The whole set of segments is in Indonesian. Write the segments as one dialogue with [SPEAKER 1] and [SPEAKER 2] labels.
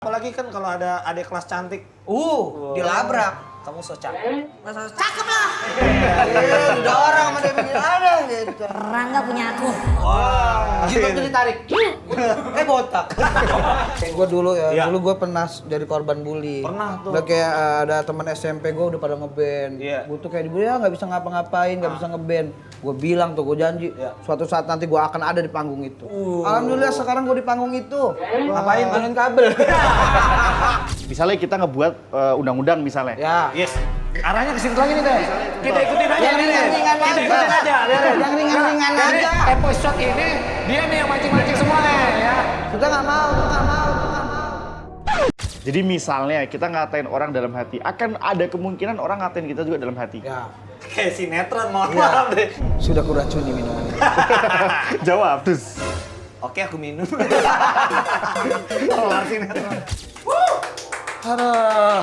[SPEAKER 1] Apalagi kan kalau ada adik kelas cantik.
[SPEAKER 2] Dilabrak.
[SPEAKER 1] Kamu so cakep.
[SPEAKER 2] Masa cakep lah. Udah orang sama dia bikin ada gitu.
[SPEAKER 3] Rangga punya aku.
[SPEAKER 1] Wah.
[SPEAKER 2] Jidatnya ditarik. Botak. Kayak gue dulu ya,
[SPEAKER 1] Iya.
[SPEAKER 2] dulu gue pernah jadi korban bully.
[SPEAKER 1] Pernah tuh.
[SPEAKER 2] Udah kayak ada teman SMP gue udah pada ngeband.
[SPEAKER 1] Iya.
[SPEAKER 2] Gue tuh kayak dibully ya nggak bisa ngapa-ngapain, nggak bisa ngeband. Gue bilang tuh, gue janji
[SPEAKER 1] Iya.
[SPEAKER 2] suatu saat nanti gue akan ada di panggung itu. Alhamdulillah sekarang gue di panggung itu.
[SPEAKER 1] Ngapain tuh?
[SPEAKER 2] Mainin kabel.
[SPEAKER 4] Misalnya kita ngebuat undang-undang misalnya.
[SPEAKER 2] Ya.
[SPEAKER 1] Yes. Arahnya ke situ lagi nih, Teh. Kita ikutin aja
[SPEAKER 2] Yang
[SPEAKER 1] nih, Teh.
[SPEAKER 2] ringan-ringan
[SPEAKER 1] Kita
[SPEAKER 2] aja.
[SPEAKER 1] ikutin aja.
[SPEAKER 2] Yang ringan-ringan
[SPEAKER 1] Jadi,
[SPEAKER 2] aja.
[SPEAKER 1] episode ini dia nih yang mancing-mancing semua nih ya.
[SPEAKER 2] Kita nggak mau.
[SPEAKER 4] Jadi misalnya kita ngatain orang dalam hati, akan ada kemungkinan orang ngatain kita juga dalam hati.
[SPEAKER 2] Ya.
[SPEAKER 1] Kayak sinetron, mohon maaf deh.
[SPEAKER 2] Sudah kuracuni minuman ini.
[SPEAKER 4] Jawab, terus.
[SPEAKER 1] Oke, aku minum. Kelar sinetron. Aduh.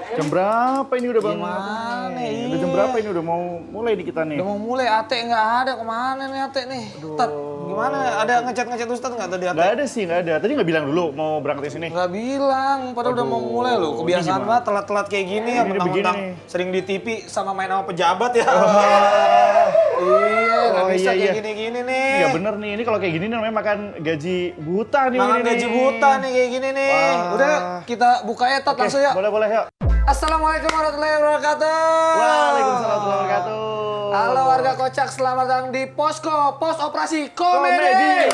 [SPEAKER 4] Jam berapa ini udah bangun?
[SPEAKER 1] Gimana nih?
[SPEAKER 4] Udah jam berapa ini udah mau mulai di kita nih?
[SPEAKER 1] Udah mau mulai, Ate nggak ada. Kemana nih Ate nih? Tat, gimana? Ada ngechat Ustadz nggak tadi Ate?
[SPEAKER 4] Nggak ada sih, nggak ada. Tadi nggak bilang dulu mau berangkat ke sini.
[SPEAKER 1] Nggak bilang, padahal udah mau mulai loh. Kebiasaan
[SPEAKER 4] ini
[SPEAKER 1] banget telat-telat kayak gini ya,
[SPEAKER 4] Ini
[SPEAKER 1] mentang-mentang
[SPEAKER 4] begini nih.
[SPEAKER 1] sering di TV sama main sama pejabat ya. Iya, nggak
[SPEAKER 4] Oh,
[SPEAKER 1] bisa
[SPEAKER 4] iya,
[SPEAKER 1] kayak
[SPEAKER 4] iya.
[SPEAKER 1] gini-gini nih.
[SPEAKER 4] Iya bener nih, ini kalau kayak gini nih namanya makan gaji buta nih.
[SPEAKER 1] Makan
[SPEAKER 4] ini
[SPEAKER 1] gaji
[SPEAKER 4] nih.
[SPEAKER 1] buta nih kayak gini nih.
[SPEAKER 4] Wah.
[SPEAKER 1] Udah kita buka ya, Tat,
[SPEAKER 4] Oke,
[SPEAKER 1] langsung ya.
[SPEAKER 4] boleh yuk.
[SPEAKER 1] Assalamualaikum warahmatullahi wabarakatuh.
[SPEAKER 4] Waalaikumsalam warahmatullahi wabarakatuh.
[SPEAKER 1] Halo warga Kocak, selamat datang di Posko, Pos Operasi Komedi.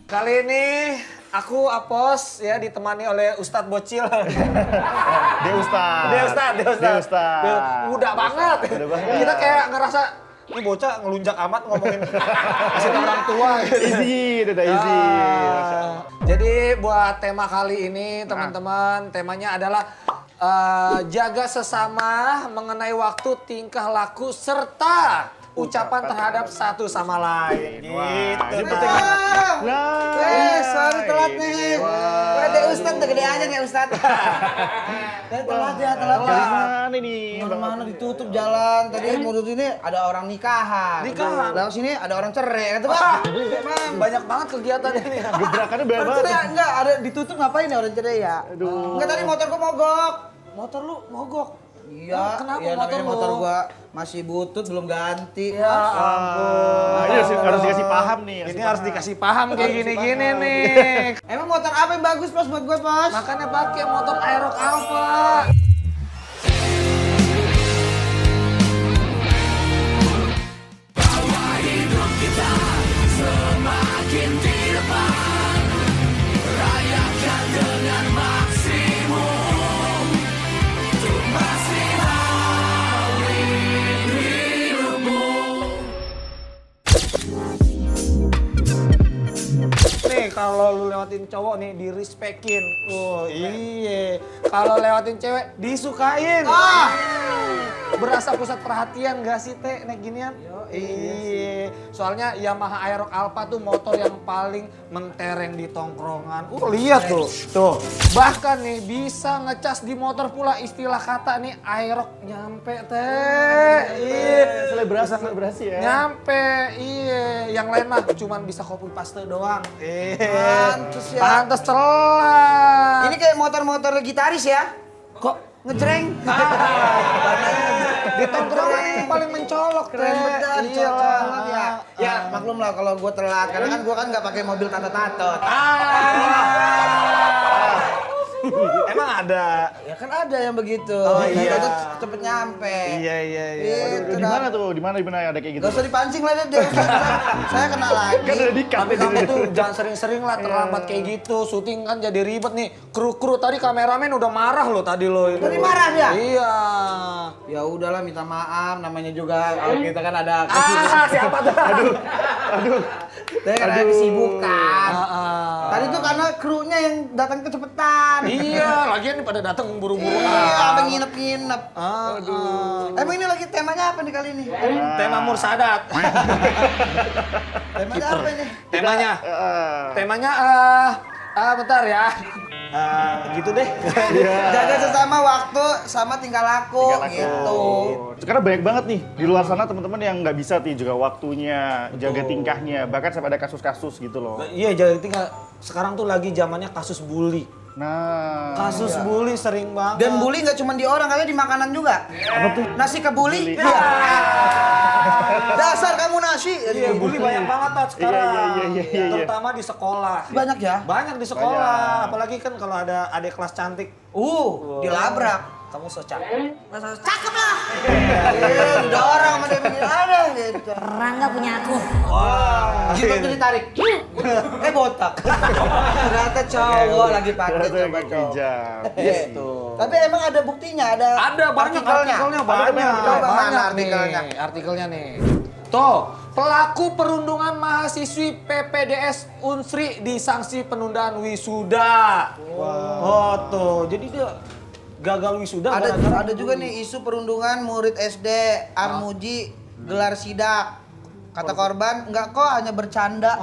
[SPEAKER 1] Kali ini aku Apos ya ditemani oleh Ustadz Bocil.
[SPEAKER 4] Dia Ustaz.
[SPEAKER 1] Dia Ustadz. Muda banget.
[SPEAKER 4] Muda banget.
[SPEAKER 1] Kita kayak ngerasa ini bocah ngelunjak amat ngomongin kasih tau orang tua.
[SPEAKER 4] Easy, udah easy.
[SPEAKER 1] Jadi buat tema kali ini teman-teman, temanya adalah jaga sesama mengenai waktu, tingkah laku, serta ucapan terhadap satu sama lain.
[SPEAKER 4] Wah, ini
[SPEAKER 1] Gitu.
[SPEAKER 4] penting. Nah,
[SPEAKER 2] Sorry telat nih.
[SPEAKER 4] Wah.
[SPEAKER 2] Ada Ustadz, udah gede aja kayak Ustadz. Telat ya.
[SPEAKER 4] Dari mana ini?
[SPEAKER 2] Mana ditutup jalan. Tadi menurut ini ada orang nikahan.
[SPEAKER 1] Nikahan.
[SPEAKER 2] Lalu sini ada orang cerai. Kata Bang.
[SPEAKER 1] Banyak banget kegiatannya nih.
[SPEAKER 4] Gebrakannya banyak banget.
[SPEAKER 2] Enggak, ada ditutup ngapain ya orang cerai ya?
[SPEAKER 4] Aduh.
[SPEAKER 2] Enggak, tadi motor gua mogok.
[SPEAKER 1] Motor lu mogok.
[SPEAKER 2] Iya,
[SPEAKER 1] Kenapa
[SPEAKER 2] iya,
[SPEAKER 1] motor
[SPEAKER 2] namanya
[SPEAKER 1] lu?
[SPEAKER 2] motor gua masih butut, belum ganti.
[SPEAKER 1] Ya ampun.
[SPEAKER 4] Ini harus dikasih paham nih.
[SPEAKER 1] Ini harus dikasih paham kayak gini-gini nih.
[SPEAKER 2] Emang motor apa yang bagus, Pas, buat gua, Pas?
[SPEAKER 1] Makanya pakai motor Aerox Alpha. Nih kalau lu lewatin cowok nih di respectin. Oh iya. Kalau lewatin cewek disukain. Berasa pusat perhatian gak sih Teh naik ginian? Iya. Soalnya Yamaha Aerox Alpha tuh motor yang paling mentereng di tongkrongan. Lihat tuh. Tuh. Bahkan nih bisa ngecas di motor pula, istilah kata nih Aerox nyampe Teh. Iya.
[SPEAKER 4] Selebrasi ya.
[SPEAKER 1] Nyampe, iya. Yang lain mah cuman bisa copy paste doang.
[SPEAKER 2] Pantes ya.
[SPEAKER 1] Pantes telat.
[SPEAKER 2] Ini kayak motor-motor gitaris ya?
[SPEAKER 1] Kok
[SPEAKER 2] Ngejreng.
[SPEAKER 1] di tongkrongan ini paling mencolok,
[SPEAKER 2] Keren
[SPEAKER 1] Teh.
[SPEAKER 2] bener,
[SPEAKER 1] Iya
[SPEAKER 2] cocok ya. Ya maklum lah kalau gua telat, karena kan gua kan nggak pakai mobil tato-tato.
[SPEAKER 1] Emang ada.
[SPEAKER 2] Ya kan ada yang begitu.
[SPEAKER 1] Oh, iya.
[SPEAKER 2] Tato cepet nyampe.
[SPEAKER 1] Iya.
[SPEAKER 2] Gitu
[SPEAKER 4] Di mana tuh? Di mana ada kayak gitu?
[SPEAKER 2] Gak usah dipancing lah deh. Saya kena lagi.
[SPEAKER 4] Kan udah di-cut.
[SPEAKER 1] Tapi kamu tuh jangan sering-sering lah terlambat kayak gitu. Syuting kan jadi ribet nih. Kru-kru tadi kameramen udah marah loh tadi lo itu.
[SPEAKER 2] Tadi marah dia?
[SPEAKER 1] Iya.
[SPEAKER 2] Ya udahlah, minta maaf, namanya juga kalau kita kan ada
[SPEAKER 1] Siapa tuh?
[SPEAKER 4] Aduh.
[SPEAKER 2] Saya kan ada kesibukan. Tadi tuh karena krunya yang datang kecepatan.
[SPEAKER 1] Iya, lagian pada datang buru-buru.
[SPEAKER 2] Iya, sampai nginep-nginep.
[SPEAKER 1] Aduh.
[SPEAKER 2] Emang ini lagi temanya apa nih kali ini?
[SPEAKER 1] Tema Mursadat.
[SPEAKER 2] Temanya apa nih?
[SPEAKER 1] Temanya bentar ya. Gitu deh.
[SPEAKER 2] Jaga sesama waktu sama tingkah laku gitu.
[SPEAKER 4] Sekarang banyak banget nih di luar sana teman-teman yang nggak bisa nih juga waktunya, jaga tingkahnya, bahkan sampai ada kasus-kasus gitu loh.
[SPEAKER 1] Iya, jadi tinggal sekarang tuh lagi zamannya kasus bully.
[SPEAKER 4] Nah,
[SPEAKER 1] Kasus bully sering banget.
[SPEAKER 2] Dan bully nggak cuma di orang, katanya di makanan juga.
[SPEAKER 4] apa tuh?
[SPEAKER 2] Nasi kebuli.
[SPEAKER 4] Bully.
[SPEAKER 2] Iya. Dasar kamu nasi.
[SPEAKER 1] Iya, bully banyak banget Tat, sekarang.
[SPEAKER 4] Iya.
[SPEAKER 1] Terutama di sekolah.
[SPEAKER 2] Banyak ya?
[SPEAKER 1] Banyak di sekolah. Apalagi kan kalau ada adik kelas cantik.
[SPEAKER 2] Dilabrak.
[SPEAKER 1] Kamu so cakep.
[SPEAKER 2] Cakep lah. Udah orang sama dia bikin ada gitu.
[SPEAKER 3] Rangga punya aku.
[SPEAKER 1] Wah.
[SPEAKER 2] Jilbabnya ditarik. Botak. Ternyata cowok lagi pakai
[SPEAKER 4] Ternyata
[SPEAKER 2] coba cowok.
[SPEAKER 4] hijab.
[SPEAKER 1] Gitu.
[SPEAKER 2] Tapi emang ada buktinya, ada
[SPEAKER 1] Banyak artikelnya banyak.
[SPEAKER 2] Coba mana
[SPEAKER 1] Banyak
[SPEAKER 2] artikelnya?
[SPEAKER 1] nih, artikelnya nih. Tuh, pelaku perundungan mahasiswi PPDS Unsri disanksi penundaan wisuda. Oh tuh, jadi dia gagal wisuda gara-gara
[SPEAKER 2] Ada juga nih isu perundungan murid SD Armuji gelar sidak. Kata korban, enggak kok hanya bercanda.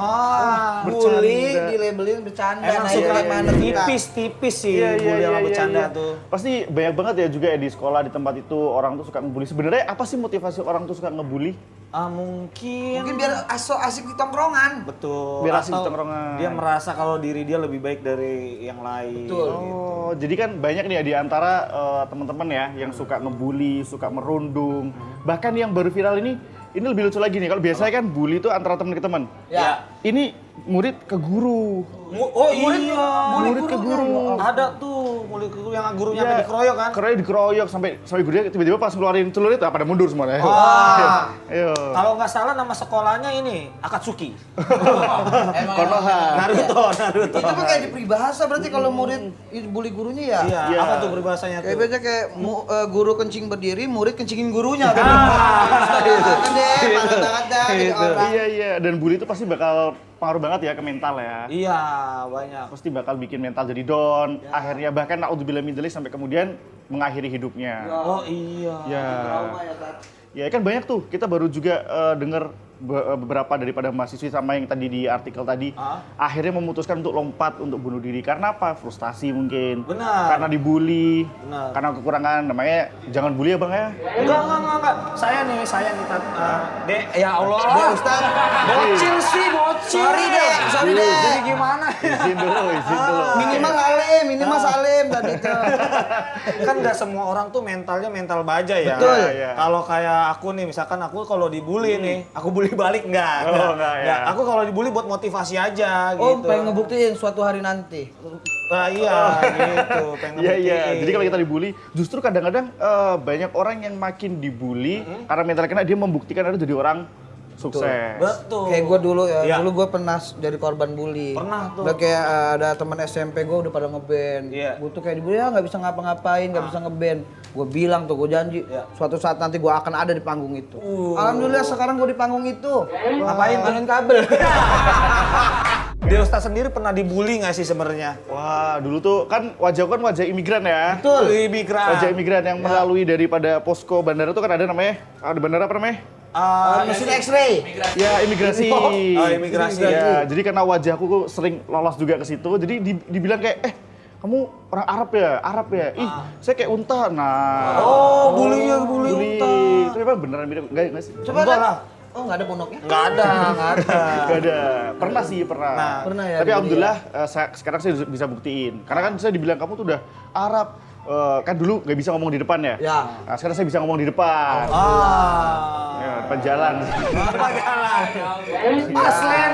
[SPEAKER 2] Bully dilabelin bercanda.
[SPEAKER 1] Emang
[SPEAKER 2] Nah,
[SPEAKER 1] suka
[SPEAKER 2] ini gimana kita?
[SPEAKER 1] tipis sih bully sama bercanda tuh.
[SPEAKER 4] Pasti banyak banget ya juga ya di sekolah, di tempat itu orang tuh suka ngebully. Sebenarnya apa sih motivasi orang tuh suka ngebully?
[SPEAKER 2] Mungkin biar asik di tongkrongan.
[SPEAKER 1] Betul.
[SPEAKER 4] Biar asik di
[SPEAKER 1] Atau
[SPEAKER 4] tongkrongan.
[SPEAKER 1] dia merasa kalau diri dia lebih baik dari yang lain.
[SPEAKER 2] Betul.
[SPEAKER 4] Oh, jadi kan banyak nih ya di antara teman-teman ya yang suka ngebully, suka merundung. Bahkan yang baru viral ini lebih lucu lagi nih. Kalau biasanya kan bully itu antara teman ke teman.
[SPEAKER 2] Ya.
[SPEAKER 4] Ini murid ke guru.
[SPEAKER 1] Murid
[SPEAKER 4] ke guru.
[SPEAKER 1] Ada tuh murid ke guru yang gurunya
[SPEAKER 4] Iya.
[SPEAKER 1] sampai dikeroyok kan?
[SPEAKER 4] Keroyok dikeroyok sampai gurunya tiba-tiba pas ngeluarin celurit pada mundur semuanya. Ayo.
[SPEAKER 1] Kalau nggak salah nama sekolahnya ini Akatsuki.
[SPEAKER 4] Konoha.
[SPEAKER 1] Naruto.
[SPEAKER 2] Itu mah kayak di peribahasa berarti kalau murid bully gurunya ya.
[SPEAKER 1] Iya,
[SPEAKER 4] Iya.
[SPEAKER 1] apa tuh peribahasanya
[SPEAKER 2] Kayak
[SPEAKER 1] tuh?
[SPEAKER 2] biasa kayak guru kencing berdiri, murid kencingin gurunya. Kan deh, parah banget dah gitu orang.
[SPEAKER 4] Iya, dan bully itu pasti bakal pengaruh banget ya ke mental ya.
[SPEAKER 1] Iya, banyak.
[SPEAKER 4] Pasti bakal bikin mental jadi down, akhirnya bahkan naudzubillah min dzalik sampai kemudian mengakhiri hidupnya.
[SPEAKER 1] Oh iya.
[SPEAKER 4] Ya.
[SPEAKER 2] Trauma ya, Tat.
[SPEAKER 4] Ya kan banyak tuh, kita baru juga dengar beberapa daripada mahasiswi sama yang tadi di artikel tadi akhirnya memutuskan untuk lompat untuk bunuh diri karena apa? Frustasi mungkin.
[SPEAKER 1] Benar.
[SPEAKER 4] Karena dibully.
[SPEAKER 1] Benar.
[SPEAKER 4] Karena kekurangan, namanya jangan bully ya Bang ya.
[SPEAKER 1] Enggak. Saya nih Dek, ya Allah.
[SPEAKER 2] Dek, Ustaz.
[SPEAKER 1] Bocil sih, bocil.
[SPEAKER 2] Sorry, Dek.
[SPEAKER 1] Jadi gimana?
[SPEAKER 4] Izin dulu.
[SPEAKER 2] Minimal salim tadi tuh.
[SPEAKER 1] Kan nggak semua orang tuh mentalnya mental baja ya.
[SPEAKER 2] Betul.
[SPEAKER 4] Iya.
[SPEAKER 1] Kalau kayak aku nih, misalkan aku kalau dibully nih, aku bully balik enggak.
[SPEAKER 4] Oh, enggak, ya.
[SPEAKER 1] Aku kalau dibully buat motivasi aja
[SPEAKER 2] Oh,
[SPEAKER 1] gitu.
[SPEAKER 2] pengen ngebuktiin suatu hari nanti.
[SPEAKER 1] Nah, iya gitu, pengen
[SPEAKER 4] Iya.
[SPEAKER 1] ngebuktiin.
[SPEAKER 4] Jadi kalau kita dibully, justru kadang-kadang banyak orang yang makin dibully karena mentalnya kena, dia membuktikan ada jadi orang sukses.
[SPEAKER 1] Betul.
[SPEAKER 2] Kayak gue dulu ya,
[SPEAKER 1] Iya.
[SPEAKER 2] dulu gue pernah jadi korban bully.
[SPEAKER 1] Pernah tuh.
[SPEAKER 2] Udah kayak ada teman SMP gue udah pada ngeband.
[SPEAKER 1] Iya.
[SPEAKER 2] Gue tuh kayak dibully ya nggak bisa ngapa-ngapain, nggak bisa ngeband. Gue bilang tuh, gue janji
[SPEAKER 1] Iya.
[SPEAKER 2] suatu saat nanti gue akan ada di panggung itu. Alhamdulillah sekarang gue di panggung itu.
[SPEAKER 1] Ngapain tuh?
[SPEAKER 2] Mainin kabel.
[SPEAKER 1] Dia Ustaz sendiri pernah dibully nggak sih sebenarnya?
[SPEAKER 4] Wah, dulu tuh kan wajah imigran ya.
[SPEAKER 2] Betul.
[SPEAKER 1] Imigran.
[SPEAKER 4] Wajah imigran yang melalui daripada posko bandara tuh kan ada namanya, ada bandara apa namanya?
[SPEAKER 2] Mesin X-ray.
[SPEAKER 4] Ya, imigrasi.
[SPEAKER 1] Oh, imigrasi.
[SPEAKER 4] Ya, jadi karena wajahku tuh sering lolos juga ke situ, jadi dibilang kayak, kamu orang Arab ya? Arab ya? Ih, saya kayak unta. Nah.
[SPEAKER 1] Oh, bully
[SPEAKER 4] bully.
[SPEAKER 1] unta.
[SPEAKER 4] Tapi emang beneran mirip? Enggak sih?
[SPEAKER 2] Coba
[SPEAKER 1] Enggak
[SPEAKER 2] lihat.
[SPEAKER 1] lah.
[SPEAKER 2] Oh, nggak ada punuknya?
[SPEAKER 1] Nggak ada.
[SPEAKER 4] Nggak ada. Pernah sih, pernah.
[SPEAKER 1] Nah,
[SPEAKER 2] pernah ya,
[SPEAKER 4] Tapi
[SPEAKER 2] dulu
[SPEAKER 4] alhamdulillah sekarang saya bisa buktiin. Karena kan saya dibilang kamu tuh udah Arab. Kan dulu nggak bisa ngomong di depan ya?
[SPEAKER 2] Ya.
[SPEAKER 4] Nah, sekarang saya bisa ngomong di depan. Ya, depan jalan.
[SPEAKER 1] Paslen.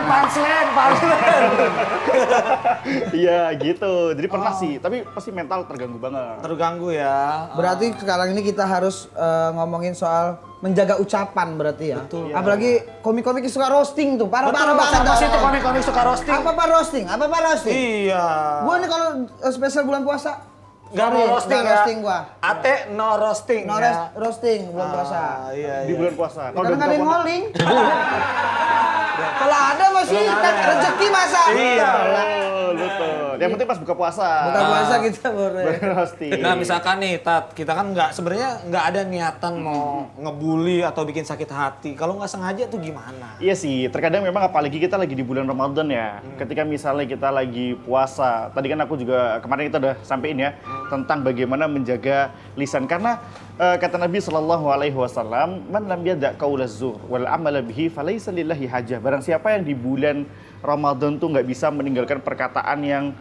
[SPEAKER 4] Iya gitu. Jadi pernah sih, tapi pasti mental terganggu banget.
[SPEAKER 1] Terganggu ya.
[SPEAKER 2] Berarti sekarang ini kita harus ngomongin soal menjaga ucapan berarti ya.
[SPEAKER 1] Betul.
[SPEAKER 2] Apalagi komik-komik yang suka roasting tuh, parah
[SPEAKER 1] Betul,
[SPEAKER 2] banget.
[SPEAKER 1] sama situ komik-komik suka roasting.
[SPEAKER 2] Apa roasting? Apa roasting?
[SPEAKER 1] Iya.
[SPEAKER 2] Gua nih kalau spesial bulan puasa
[SPEAKER 1] Nggak
[SPEAKER 2] sorry,
[SPEAKER 1] mau roasting
[SPEAKER 2] nggak
[SPEAKER 1] ya.
[SPEAKER 2] roasting gua.
[SPEAKER 1] Ate no roasting
[SPEAKER 2] No
[SPEAKER 1] ya.
[SPEAKER 2] roasting bulan puasa.
[SPEAKER 1] Iya,
[SPEAKER 4] Di bulan puasa.
[SPEAKER 2] Karena nggak ada yang ngoling. Kalau ada masih kan rezeki masa.
[SPEAKER 1] Iya.
[SPEAKER 4] betul. Yang penting pas buka puasa.
[SPEAKER 2] Buka puasa kita boleh.
[SPEAKER 4] Roasting.
[SPEAKER 1] Nah misalkan nih Tat, kita kan sebenarnya nggak ada niatan mau ngebully atau bikin sakit hati. Kalau nggak sengaja tuh gimana?
[SPEAKER 4] Iya sih, terkadang memang apalagi kita lagi di bulan Ramadan ya. Ketika misalnya kita lagi puasa, tadi kan aku juga kemarin kita udah sampein ya tentang bagaimana menjaga lisan, karena kata Nabi Shallallahu Alaihi Wasallam, man lam yada' qaulaz zur wal amala bihi falaisa lillahi hajah. Barang siapa yang di bulan Ramadan tuh nggak bisa meninggalkan perkataan yang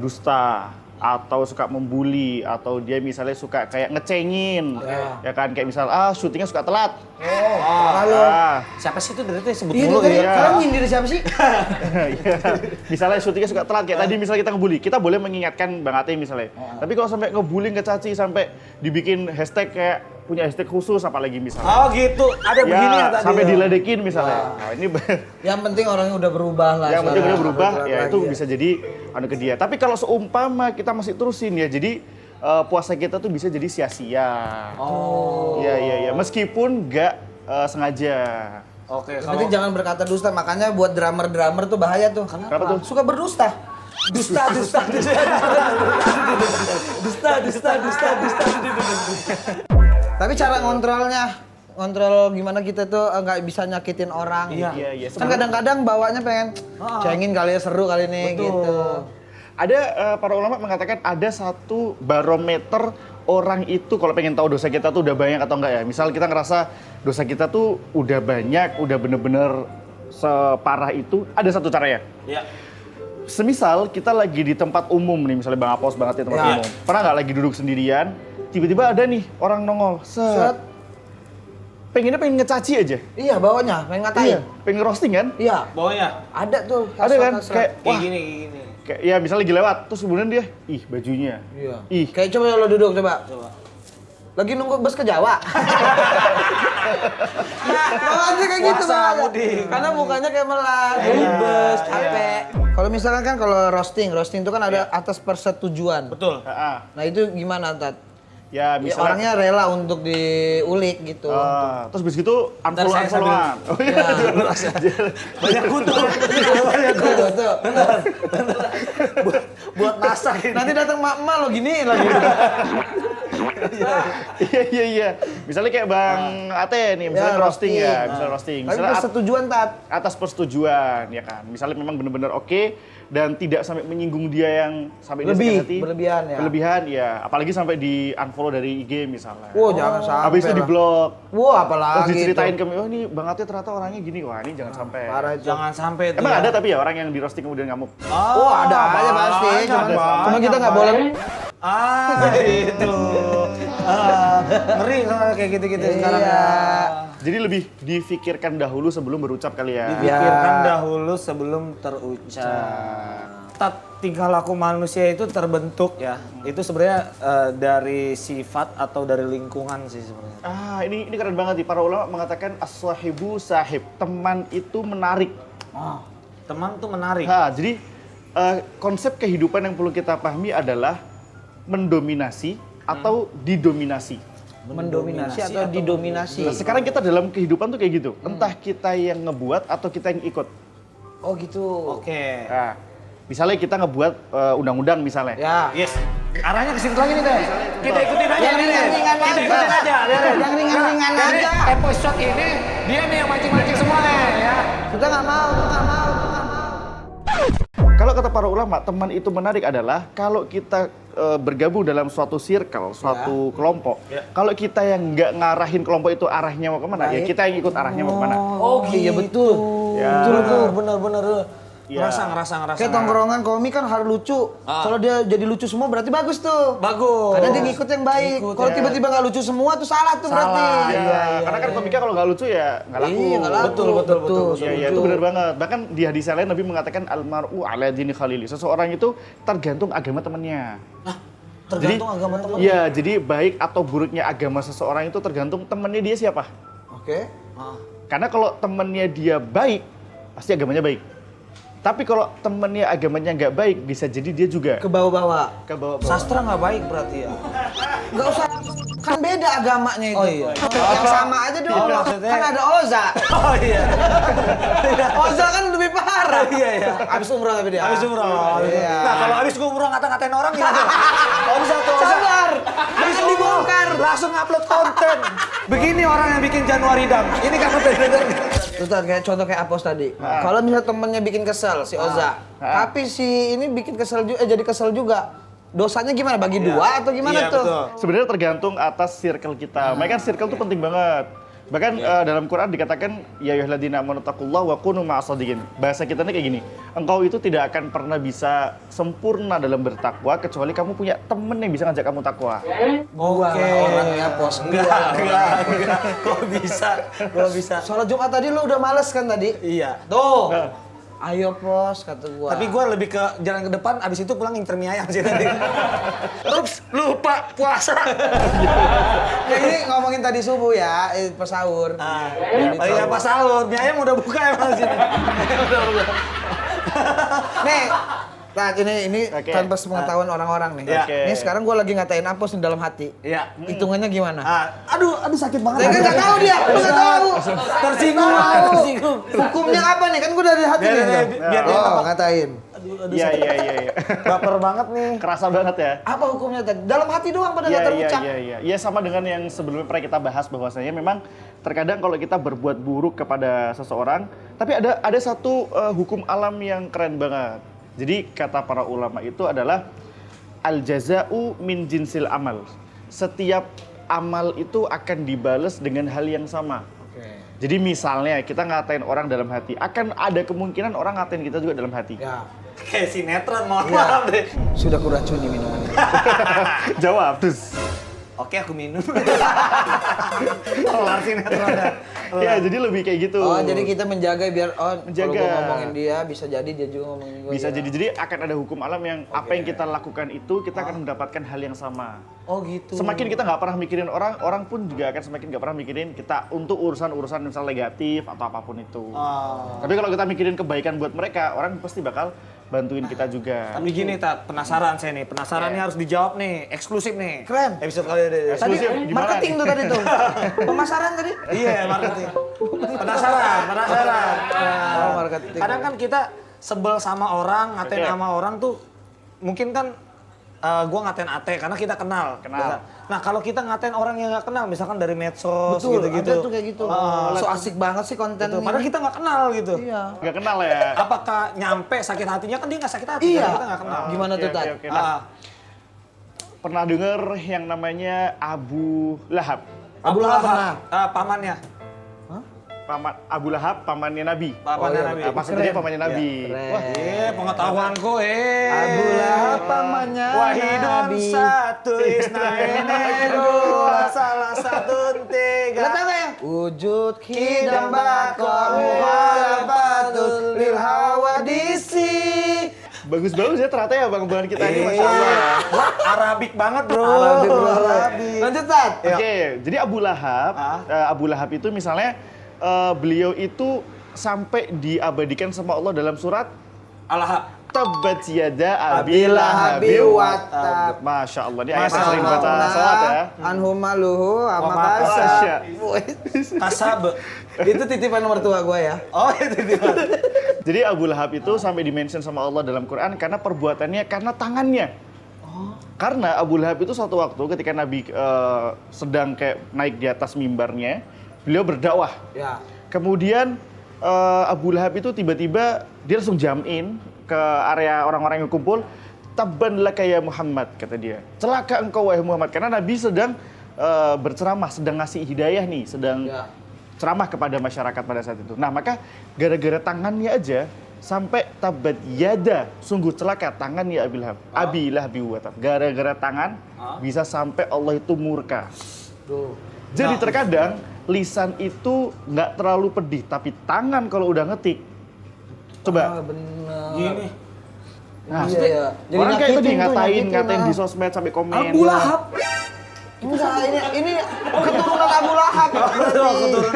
[SPEAKER 4] dusta atau suka membuli atau dia misalnya suka kayak ngecengin, ya kan, kayak misal syutingnya suka telat.
[SPEAKER 2] Halo.
[SPEAKER 1] Siapa sih itu dari tadi sebut
[SPEAKER 2] Iya,
[SPEAKER 1] mulu
[SPEAKER 2] tadi
[SPEAKER 1] ya?
[SPEAKER 2] kalian nyindir siapa sih?
[SPEAKER 4] Iya. Misalnya syutingnya suka telat kayak tadi misalnya kita ngebully, kita boleh mengingatkan Bang Ate misalnya. Tapi kalau sampai ngebully, ngecaci sampai dibikin hashtag kayak punya hashtag khusus apalagi misalnya.
[SPEAKER 1] Oh gitu, ada begini ya tadi.
[SPEAKER 4] Sampai
[SPEAKER 1] ya?
[SPEAKER 4] diledekin misalnya. Nah, ini
[SPEAKER 2] Yang penting orangnya udah berubah lah.
[SPEAKER 4] yang penting udah
[SPEAKER 2] sekarang.
[SPEAKER 4] berubah
[SPEAKER 2] Udah
[SPEAKER 4] ya
[SPEAKER 2] lagi
[SPEAKER 4] itu bisa jadi ke dia. Tapi kalau seumpama kita masih terusin ya, jadi puasa kita tuh bisa jadi sia-sia.
[SPEAKER 1] Oh.
[SPEAKER 4] Iya. Meskipun nggak sengaja.
[SPEAKER 1] Oke,
[SPEAKER 2] Yang
[SPEAKER 1] kalau
[SPEAKER 2] penting jangan berkata dusta, makanya buat drummer tuh bahaya tuh.
[SPEAKER 4] Kenapa tuh?
[SPEAKER 2] Suka berdusta. Dusta. Tapi cara ngontrol gimana kita tuh nggak bisa nyakitin orang.
[SPEAKER 4] Iya.
[SPEAKER 2] Kan kadang-kadang bawanya pengen cengin kali ya, seru kali ini gitu.
[SPEAKER 4] Ada para ulama mengatakan ada satu barometer orang itu kalau pengen tahu dosa kita tuh udah banyak atau enggak ya. Misal kita ngerasa dosa kita tuh udah banyak, udah bener-bener separah itu, ada satu cara ya.
[SPEAKER 1] Iya.
[SPEAKER 4] Semisal kita lagi di tempat umum nih, misalnya Bang Apos banget di tempat umum. Pernah nggak lagi duduk sendirian, tiba-tiba ada nih orang nongol, set. Pengen ngecaci aja.
[SPEAKER 2] Iya, bawanya pengen ngatain.
[SPEAKER 4] Pengen roasting kan?
[SPEAKER 2] Iya.
[SPEAKER 1] bawahnya
[SPEAKER 2] Ada tuh.
[SPEAKER 4] Ada kan?
[SPEAKER 2] hasrat-hasrat.
[SPEAKER 4] Kayak,
[SPEAKER 1] kayak
[SPEAKER 4] wah,
[SPEAKER 1] gini.
[SPEAKER 4] kayak ya misalnya lagi lewat, terus kemudian dia, ih bajunya.
[SPEAKER 2] Iya.
[SPEAKER 4] Ih,
[SPEAKER 2] Kayak coba lo duduk coba.
[SPEAKER 1] Coba.
[SPEAKER 2] Lagi nunggu bus ke Jawa. Bawanya kayak gitu
[SPEAKER 1] Puasa
[SPEAKER 2] bawanya.
[SPEAKER 1] mudik.
[SPEAKER 2] Karena mukanya kayak melar, bus, capek. Kalau misalkan kan kalau roasting itu kan ada atas persetujuan.
[SPEAKER 1] Betul.
[SPEAKER 2] Nah itu gimana Tat?
[SPEAKER 4] ya
[SPEAKER 2] Ya,
[SPEAKER 4] misalnya.
[SPEAKER 2] orangnya rela untuk diulik gitu.
[SPEAKER 4] Terus habis gitu unfollow-unfollowan.
[SPEAKER 2] Oh, iya.
[SPEAKER 1] Banyak kutu.
[SPEAKER 2] Tuh.
[SPEAKER 1] Buat masak ini.
[SPEAKER 2] Nanti datang mak-mak lo gini lagi.
[SPEAKER 4] Iya. Misalnya kayak Bang Ate nih, misalnya
[SPEAKER 2] Ya,
[SPEAKER 4] roasting ya,
[SPEAKER 2] roasting.
[SPEAKER 4] misalnya roasting.
[SPEAKER 2] Tapi
[SPEAKER 4] Misalnya
[SPEAKER 2] persetujuan Tat.
[SPEAKER 4] atas persetujuan ya kan. Misalnya memang benar-benar oke dan tidak sampai menyinggung dia yang sampai dia sakit hati.
[SPEAKER 2] Berlebihan ya.
[SPEAKER 4] Berlebihan ya, apalagi sampai di unfollow dari IG misalnya.
[SPEAKER 2] Wow, jangan sampai.
[SPEAKER 4] Habis itu
[SPEAKER 2] lah.
[SPEAKER 4] di-blok.
[SPEAKER 2] Wah,
[SPEAKER 4] Terus
[SPEAKER 2] apalagi
[SPEAKER 4] diceritain
[SPEAKER 2] itu.
[SPEAKER 4] ke oh ini Bang Ate ternyata orangnya gini. Wah, ini jangan sampai.
[SPEAKER 2] Parah itu.
[SPEAKER 1] Jangan sampai tuh.
[SPEAKER 4] Emang
[SPEAKER 1] ya.
[SPEAKER 4] ada tapi ya orang yang di roasting kemudian ngamuk.
[SPEAKER 2] Oh, ada aja pasti. Cuma kita nggak boleh.
[SPEAKER 1] Itu. Ngeri kalau kayak gitu-gitu sekarang ya.
[SPEAKER 4] Jadi lebih difikirkan dahulu sebelum berucap kali ya.
[SPEAKER 1] Dipikirkan dahulu sebelum terucap. Tingkah laku manusia itu terbentuk ya. Itu sebenarnya dari sifat atau dari lingkungan sih sebenarnya.
[SPEAKER 4] Ini keren banget nih. Para ulama mengatakan as-sahibu sahib. Teman itu menarik.
[SPEAKER 1] Teman tuh menarik.
[SPEAKER 4] Jadi konsep kehidupan yang perlu kita pahami adalah mendominasi atau didominasi.
[SPEAKER 2] Mendominasi atau didominasi.
[SPEAKER 4] Nah, sekarang kita dalam kehidupan tuh kayak gitu. Entah kita yang ngebuat atau kita yang ikut.
[SPEAKER 2] Oh gitu.
[SPEAKER 1] Oke.
[SPEAKER 4] Nah, misalnya kita ngebuat undang-undang misalnya.
[SPEAKER 2] Ya.
[SPEAKER 1] Yes. Arahnya ke situ lagi nih, Teh. Kita ikutin aja
[SPEAKER 2] Yang
[SPEAKER 1] nih, Teh.
[SPEAKER 2] ringan-ringan
[SPEAKER 1] Kita
[SPEAKER 2] aja.
[SPEAKER 1] ikutin aja.
[SPEAKER 2] Yang ringan-ringan
[SPEAKER 1] Jadi,
[SPEAKER 2] aja.
[SPEAKER 1] episode ini dia nih yang mancing-mancing semua nih ya.
[SPEAKER 2] Kita nggak mau.
[SPEAKER 4] Kalau kata para ulama, teman itu menarik adalah kalau kita bergabung dalam suatu circle, suatu kelompok. Kalau kita yang nggak ngarahin kelompok itu arahnya mau kemana, ya kita yang ikut arahnya mau kemana.
[SPEAKER 2] Oh iya betul.
[SPEAKER 4] Ya.
[SPEAKER 1] Bener.
[SPEAKER 4] Ya.
[SPEAKER 1] Ngerasa.
[SPEAKER 2] Kayak tongkrongan komik kan harus lucu. Kalau dia jadi lucu semua berarti bagus tuh.
[SPEAKER 1] Bagus.
[SPEAKER 2] Karena dia ngikut yang baik. Kalau tiba-tiba nggak lucu semua tuh salah tuh berarti.
[SPEAKER 4] Ya, karena kan komika kalau nggak lucu ya nggak laku.
[SPEAKER 2] Iya, nggak laku. Betul.
[SPEAKER 4] Iya, itu benar banget. Bahkan di hadis yang lain Nabi mengatakan almaru ala dini khalili. Seseorang itu tergantung agama temannya.
[SPEAKER 1] Tergantung agama teman.
[SPEAKER 4] Iya, jadi baik atau buruknya agama seseorang itu tergantung temannya dia siapa.
[SPEAKER 2] Oke.
[SPEAKER 4] Karena kalau temannya dia baik, pasti agamanya baik. Tapi kalau temennya agamanya nggak baik, bisa jadi dia juga
[SPEAKER 2] Ke bawah-bawah.
[SPEAKER 4] ke bawah.
[SPEAKER 1] Sastra nggak baik berarti ya.
[SPEAKER 2] Nggak usah Kan beda agamanya itu.
[SPEAKER 1] Oh iya.
[SPEAKER 2] Yang sama aja dulu.
[SPEAKER 1] maksudnya-
[SPEAKER 2] Kan ada Oza.
[SPEAKER 1] Oh iya.
[SPEAKER 2] Oza kan lebih parah.
[SPEAKER 1] Iya, iya.
[SPEAKER 2] Abis umroh tapi dia.
[SPEAKER 1] Habis umroh.
[SPEAKER 2] Iya.
[SPEAKER 1] Nah, kalau habis umroh ngata-ngatain orang gimana? Omza tuh.
[SPEAKER 2] Sabar.
[SPEAKER 1] Habis
[SPEAKER 2] Jangan dibongkar.
[SPEAKER 1] langsung upload konten. Begini orang yang bikin Januari Dam. Ini kan bener-bener.
[SPEAKER 2] Terus kayak contoh kayak Apos tadi. Kalau misalnya temennya bikin kesel si Oza, tapi si ini bikin kesel juga, jadi kesel juga. Dosanya gimana? Bagi dua atau gimana
[SPEAKER 1] Iya,
[SPEAKER 2] tuh?
[SPEAKER 1] betul.
[SPEAKER 4] Sebenarnya tergantung atas circle kita. Makanya kan circle itu penting banget. Bahkan dalam Quran dikatakan ya ayyuhalladzina amanu taqullaha wa kunu ma'as-shadiqin. Bahasa kita ini kayak gini. Engkau itu tidak akan pernah bisa sempurna dalam bertakwa kecuali kamu punya temen yang bisa ngajak kamu takwa.
[SPEAKER 1] Oke.
[SPEAKER 2] Orangnya Pos.
[SPEAKER 1] Enggak. Kok bisa?
[SPEAKER 2] Sholat Jumat tadi lu udah males kan tadi?
[SPEAKER 1] Iya.
[SPEAKER 2] Tuh. Ayo Pos, kata gua.
[SPEAKER 1] Tapi gue lebih ke jalan ke depan, abis itu pulang ngincer mie ayam sih tadi. Ups, lupa puasa.
[SPEAKER 2] Ya, ini ngomongin tadi subuh ya, pas sahur.
[SPEAKER 1] Oh iya pas sahur, mie ayam udah buka emang sini. Udah buka.
[SPEAKER 2] Nih, Tat, ini
[SPEAKER 4] Oke.
[SPEAKER 2] tanpa sepengetahuan orang-orang nih.
[SPEAKER 1] Iya.
[SPEAKER 4] Oke.
[SPEAKER 2] Ini sekarang gua lagi ngatain Apos nih dalam hati.
[SPEAKER 1] Iya.
[SPEAKER 2] Hitungannya gimana?
[SPEAKER 1] Aduh sakit banget.
[SPEAKER 2] Saya kan nggak tahu dia, lu nggak tahu.
[SPEAKER 1] Tersinggung.
[SPEAKER 2] Hukumnya apa nih? Kan gua dari hati
[SPEAKER 1] Biar
[SPEAKER 2] nih.
[SPEAKER 1] dia- biar dia
[SPEAKER 2] Oh, ngatain.
[SPEAKER 4] Iya.
[SPEAKER 1] Baper banget nih.
[SPEAKER 4] Kerasa banget ya.
[SPEAKER 2] Apa hukumnya tadi? Dalam hati doang pada nggak terucap.
[SPEAKER 4] Iya. Ya sama dengan yang sebelumnya pernah kita bahas bahwasanya memang terkadang kalau kita berbuat buruk kepada seseorang, tapi ada satu hukum alam yang keren banget. Jadi kata para ulama itu adalah al jaza'u min jinsil amal. Setiap amal itu akan dibales dengan hal yang sama. Jadi misalnya kita ngatain orang dalam hati, akan ada kemungkinan orang ngatain kita juga dalam hati.
[SPEAKER 2] Ya.
[SPEAKER 1] Kayak sinetron, mohon maaf deh.
[SPEAKER 2] Sudah kuracuni minumannya.
[SPEAKER 4] Jawab, terus.
[SPEAKER 1] Oke, aku minum. Kelar sinetronnya.
[SPEAKER 4] Ya, jadi lebih kayak gitu.
[SPEAKER 2] Oh, jadi kita menjaga biar
[SPEAKER 4] Menjaga.
[SPEAKER 2] kalau gua ngomongin dia bisa jadi dia juga ngomongin gua.
[SPEAKER 4] Bisa
[SPEAKER 2] ya.
[SPEAKER 4] jadi akan ada hukum alam yang apa yang kita lakukan itu kita akan mendapatkan hal yang sama.
[SPEAKER 2] Oh gitu.
[SPEAKER 4] Semakin kita nggak pernah mikirin orang, orang pun juga akan semakin nggak pernah mikirin kita untuk urusan-urusan misal negatif atau apapun itu. Tapi kalau kita mikirin kebaikan buat mereka, orang pasti bakal bantuin kita juga.
[SPEAKER 1] Tapi gini, Tat, penasaran saya nih. Penasaran nih harus dijawab nih, eksklusif nih.
[SPEAKER 2] Keren.
[SPEAKER 1] Episode kali ini.
[SPEAKER 2] Tadi
[SPEAKER 4] Eksklusif, gimana
[SPEAKER 2] marketing
[SPEAKER 4] nih?
[SPEAKER 2] tuh tadi tuh. Pemasaran tadi.
[SPEAKER 1] Iya, marketing. Penasaran.
[SPEAKER 2] Oh, marketing.
[SPEAKER 1] Kadang kan kita sebel sama orang, ngatain
[SPEAKER 4] Oke.
[SPEAKER 1] sama orang tuh mungkin kan gua ngatain Ate karena kita kenal.
[SPEAKER 4] Kenal.
[SPEAKER 1] Nah, kalau kita ngatain orang yang nggak kenal, misalkan dari medsos
[SPEAKER 2] Betul,
[SPEAKER 1] gitu-gitu.
[SPEAKER 2] ada tuh kayak gitu. So asik banget sih konten
[SPEAKER 1] Betul,
[SPEAKER 2] ini.
[SPEAKER 1] padahal kita nggak kenal gitu.
[SPEAKER 2] Iya.
[SPEAKER 4] Nggak kenal ya.
[SPEAKER 1] Apakah nyampe sakit hatinya? Kan dia nggak sakit hati,
[SPEAKER 2] Iya.
[SPEAKER 1] karena kita nggak kenal.
[SPEAKER 2] Gimana tuh, Tat?
[SPEAKER 4] Oke. Nah,
[SPEAKER 1] Ah,
[SPEAKER 4] pernah denger yang namanya Abu Lahab?
[SPEAKER 1] Abu
[SPEAKER 2] Lahab
[SPEAKER 1] Lahab, pamannya.
[SPEAKER 4] Paman Abu Lahab, pamannya Nabi.
[SPEAKER 1] Pamannya Nabi.
[SPEAKER 4] Maksudnya dia pamannya Nabi.
[SPEAKER 2] Keren.
[SPEAKER 1] Wah, pengetahuanku
[SPEAKER 2] Abu Lahab pamannya
[SPEAKER 1] Wahidun
[SPEAKER 2] Nabi.
[SPEAKER 1] satu isnaini dua salah satu tiga.
[SPEAKER 2] Lo tau gak ya? Wujud kidam bakor muhalafatul lil hawadisi.
[SPEAKER 4] Bagus-bagus ya ternyata ya bang-bangan kita ini, Masya Allah ya.
[SPEAKER 1] Wah, Arabik banget bro.
[SPEAKER 2] Arabik, bro.
[SPEAKER 1] Arabik.
[SPEAKER 2] Lanjut, Tat.
[SPEAKER 4] Oke, jadi Abu Lahab itu misalnya beliau itu sampai diabadikan sama Allah dalam surat
[SPEAKER 1] Al-Lahab.
[SPEAKER 4] Tabbat yada Abi Lahabi wa tab. Masya Allah, ini ayat yang sering baca salat ya.
[SPEAKER 2] Anhumaluhu
[SPEAKER 1] Wa
[SPEAKER 2] amakasa.
[SPEAKER 1] Kasab.
[SPEAKER 2] Itu titipan nomor tua gua ya.
[SPEAKER 1] Oh, itu dia.
[SPEAKER 4] Jadi Abu Lahab itu sampai dimention sama Allah dalam Quran karena perbuatannya, karena tangannya. Karena Abu Lahab itu suatu waktu ketika Nabi sedang kayak naik di atas mimbarnya, beliau berdakwah.
[SPEAKER 2] Ya.
[SPEAKER 4] Kemudian Abu Lahab itu tiba-tiba dia langsung jam'in ke area orang-orang yang kumpul. Tabban laka ya Muhammad, kata dia. Celaka engkau wahai Muhammad, karena Nabi sedang berceramah, sedang ngasih hidayah nih, sedang ceramah kepada masyarakat pada saat itu. Nah, maka gara-gara tangannya aja sampai tabbat yada, sungguh celaka tangannya Abi Lahab wa tab. Gara-gara tangan bisa sampai Allah itu murka.
[SPEAKER 2] Tuh.
[SPEAKER 4] Jadi terkadang lisan itu nggak terlalu pedih, tapi tangan kalau udah ngetik, coba.
[SPEAKER 2] Bener.
[SPEAKER 1] Gini.
[SPEAKER 4] Nah,
[SPEAKER 2] Iya. Jadi
[SPEAKER 4] orang kayak tadi
[SPEAKER 2] nyakitin
[SPEAKER 4] ngatain
[SPEAKER 2] tuh,
[SPEAKER 4] di sosmed sampai komen.
[SPEAKER 1] Abu Lahab.
[SPEAKER 2] Enggak, ini keturunan Abu Lahab.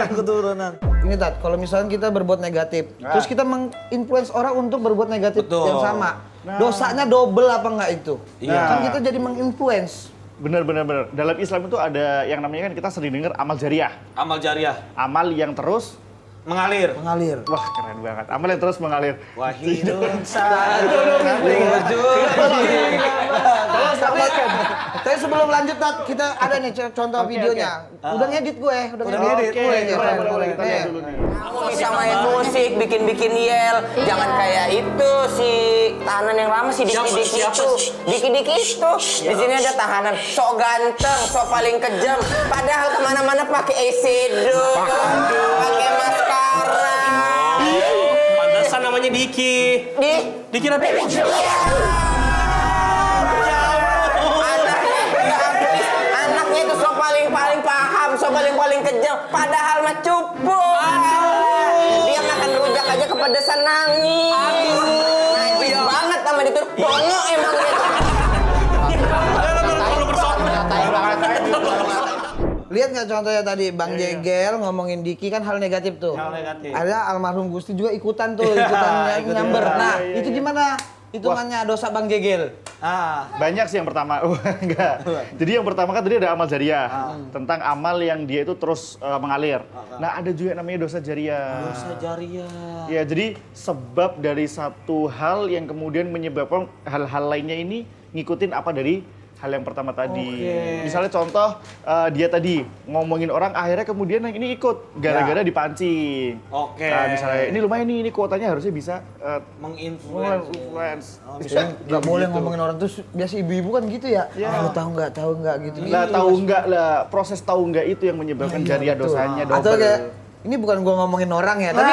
[SPEAKER 1] Keturunan.
[SPEAKER 2] Ini Tat, kalau misalnya kita berbuat negatif, terus kita menginfluence orang untuk berbuat negatif
[SPEAKER 1] Betul.
[SPEAKER 2] yang sama, dosanya double apa enggak itu?
[SPEAKER 1] Iya.
[SPEAKER 2] Kan kita jadi menginfluence.
[SPEAKER 4] Bener. Dalam Islam itu ada yang namanya kan kita sering dengar amal jariah.
[SPEAKER 1] Amal jariah.
[SPEAKER 4] Amal yang terus
[SPEAKER 1] Mengalir.
[SPEAKER 4] wah keren banget. Amal yang terus mengalir.
[SPEAKER 1] Wahidun satu
[SPEAKER 2] Tapi sebelum lanjut Tat, kita ada nih contoh videonya. Udah ngedit gue, udah ngedit.
[SPEAKER 4] Boleh kita lihat dulu nih.
[SPEAKER 3] Kamu bisa main musik, bikin yel. Jangan kayak itu si tahanan yang lama si Diki itu. Diki itu. Di sini ada tahanan sok ganteng, sok paling kejam. Padahal kemana-mana pakai eyeshadow, pakai maskara.
[SPEAKER 5] Pantesan namanya Diki. Diki apa?
[SPEAKER 3] Anaknya itu sok paling paham, sok paling kejam. Padahal mah cupu. Dia makan rujak aja kepedesan nangis. Najis banget sama itu. Bongo emang dia.
[SPEAKER 2] Lihat nggak contohnya tadi Bang Jegel ngomongin Diki kan hal negatif tuh.
[SPEAKER 1] Hal negatif.
[SPEAKER 2] Ada almarhum Gusti juga ikutan tuh, ikutan nyamber. Nah, itu gimana? Hitungannya dosa Bang Jegel.
[SPEAKER 4] Banyak sih yang pertama. Enggak. Jadi yang pertama kan tadi ada amal jariah. Tentang amal yang dia itu terus mengalir. Nah, ada juga yang namanya dosa jariah.
[SPEAKER 1] Dosa jariah.
[SPEAKER 4] Ya, jadi sebab dari satu hal yang kemudian menyebabkan hal-hal lainnya ini ngikutin apa dari hal yang pertama tadi. Misalnya contoh dia tadi ngomongin orang akhirnya kemudian yang ini ikut gara-gara dipancing.
[SPEAKER 1] Oke.
[SPEAKER 4] Nah, misalnya ini lumayan nih, ini kuotanya harusnya bisa
[SPEAKER 1] Menginfluence.
[SPEAKER 2] Nggak boleh ngomongin orang tuh, biasa ibu-ibu kan gitu ya. Lu tahu nggak gitu.
[SPEAKER 4] Lah tahu nggak lah, proses tahu nggak itu yang menyebabkan jariah dosanya double.
[SPEAKER 2] Atau kayak ini bukan gua ngomongin orang ya, tapi